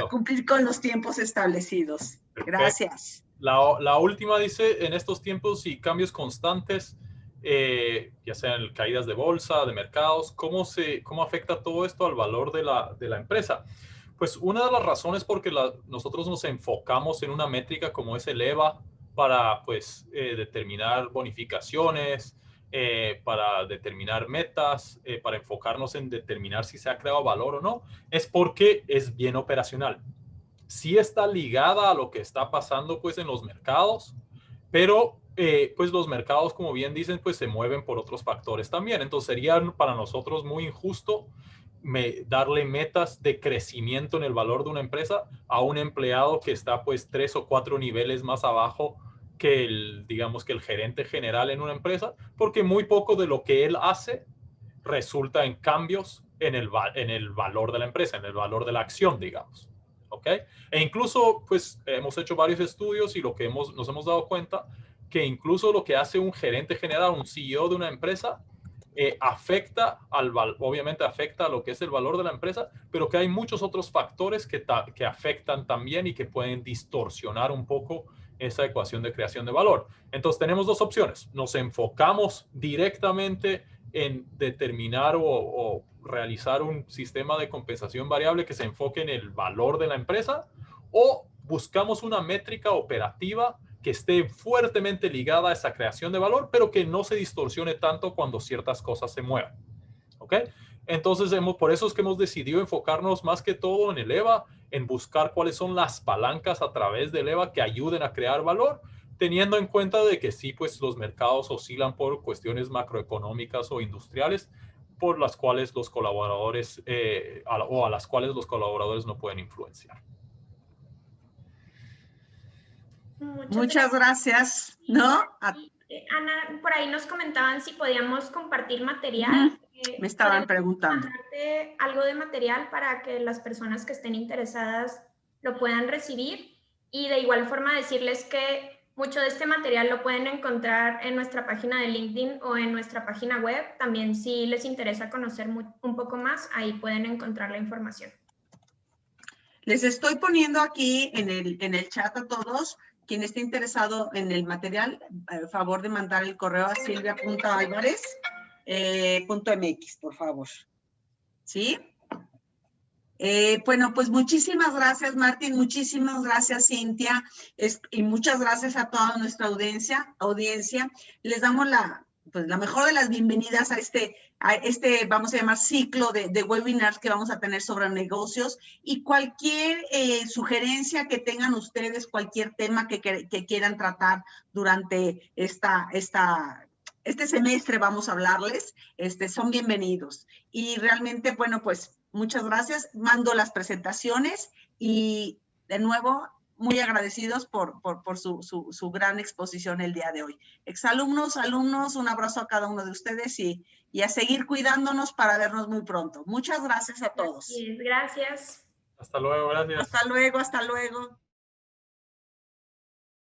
cumplir con los tiempos establecidos. Perfecto. Gracias. La última dice, en estos tiempos y cambios constantes, ya sean caídas de bolsa, de mercados, ¿cómo afecta todo esto al valor de la empresa? Pues una de las razones porque nosotros nos enfocamos en una métrica como es el EVA para pues determinar bonificaciones, para determinar metas, para enfocarnos en determinar si se ha creado valor o no, es porque es bien operacional. Sí está ligada a lo que está pasando pues en los mercados, pero pues los mercados, como bien dicen, pues se mueven por otros factores también. Entonces sería para nosotros muy injusto darle metas de crecimiento en el valor de una empresa a un empleado que está pues 3 o 4 niveles más abajo que digamos que el gerente general en una empresa, porque muy poco de lo que él hace resulta en cambios en el valor de la empresa, en el valor de la acción, digamos. ¿Ok? E incluso, pues, hemos hecho varios estudios y lo que nos hemos dado cuenta que incluso lo que hace un gerente general, un CEO de una empresa, obviamente afecta a lo que es el valor de la empresa, pero que hay muchos otros factores que afectan también y que pueden distorsionar un poco esa ecuación de creación de valor. Entonces tenemos dos opciones. Nos enfocamos directamente en determinar o realizar un sistema de compensación variable que se enfoque en el valor de la empresa, o buscamos una métrica operativa que esté fuertemente ligada a esa creación de valor, pero que no se distorsione tanto cuando ciertas cosas se muevan. ¿Ok? Entonces, por eso es que hemos decidido enfocarnos más que todo en el EVA, en buscar cuáles son las palancas a través del EVA que ayuden a crear valor, teniendo en cuenta de que sí, pues los mercados oscilan por cuestiones macroeconómicas o industriales, por las cuales los colaboradores o a las cuales los colaboradores no pueden influenciar. Muchas gracias. ¿No? Ana, por ahí nos comentaban si podíamos compartir material. Me estaban preguntando. Algo de material para que las personas que estén interesadas lo puedan recibir, y de igual forma decirles que mucho de este material lo pueden encontrar en nuestra página de LinkedIn o en nuestra página web. También, si les interesa conocer un poco más, ahí pueden encontrar la información. Les estoy poniendo aquí en el chat a todos. Quien esté interesado en el material, favor de mandar el correo a silvia.alvarez.mx, por favor. ¿Sí? Bueno, pues muchísimas gracias, Martín. Muchísimas gracias, Cintia. Y muchas gracias a toda nuestra audiencia. Les damos la mejor de las bienvenidas a este, vamos a llamar, ciclo de webinars que vamos a tener sobre negocios, y cualquier sugerencia que tengan ustedes, cualquier tema que quieran tratar durante este semestre, vamos a hablarles, son bienvenidos. Y realmente, bueno, pues muchas gracias. Mando las presentaciones y de nuevo, muy agradecidos por su gran exposición el día de hoy. Exalumnos, alumnos, un abrazo a cada uno de ustedes y a seguir cuidándonos para vernos muy pronto. Muchas gracias a todos. Gracias. Hasta luego, gracias. Hasta luego, hasta luego.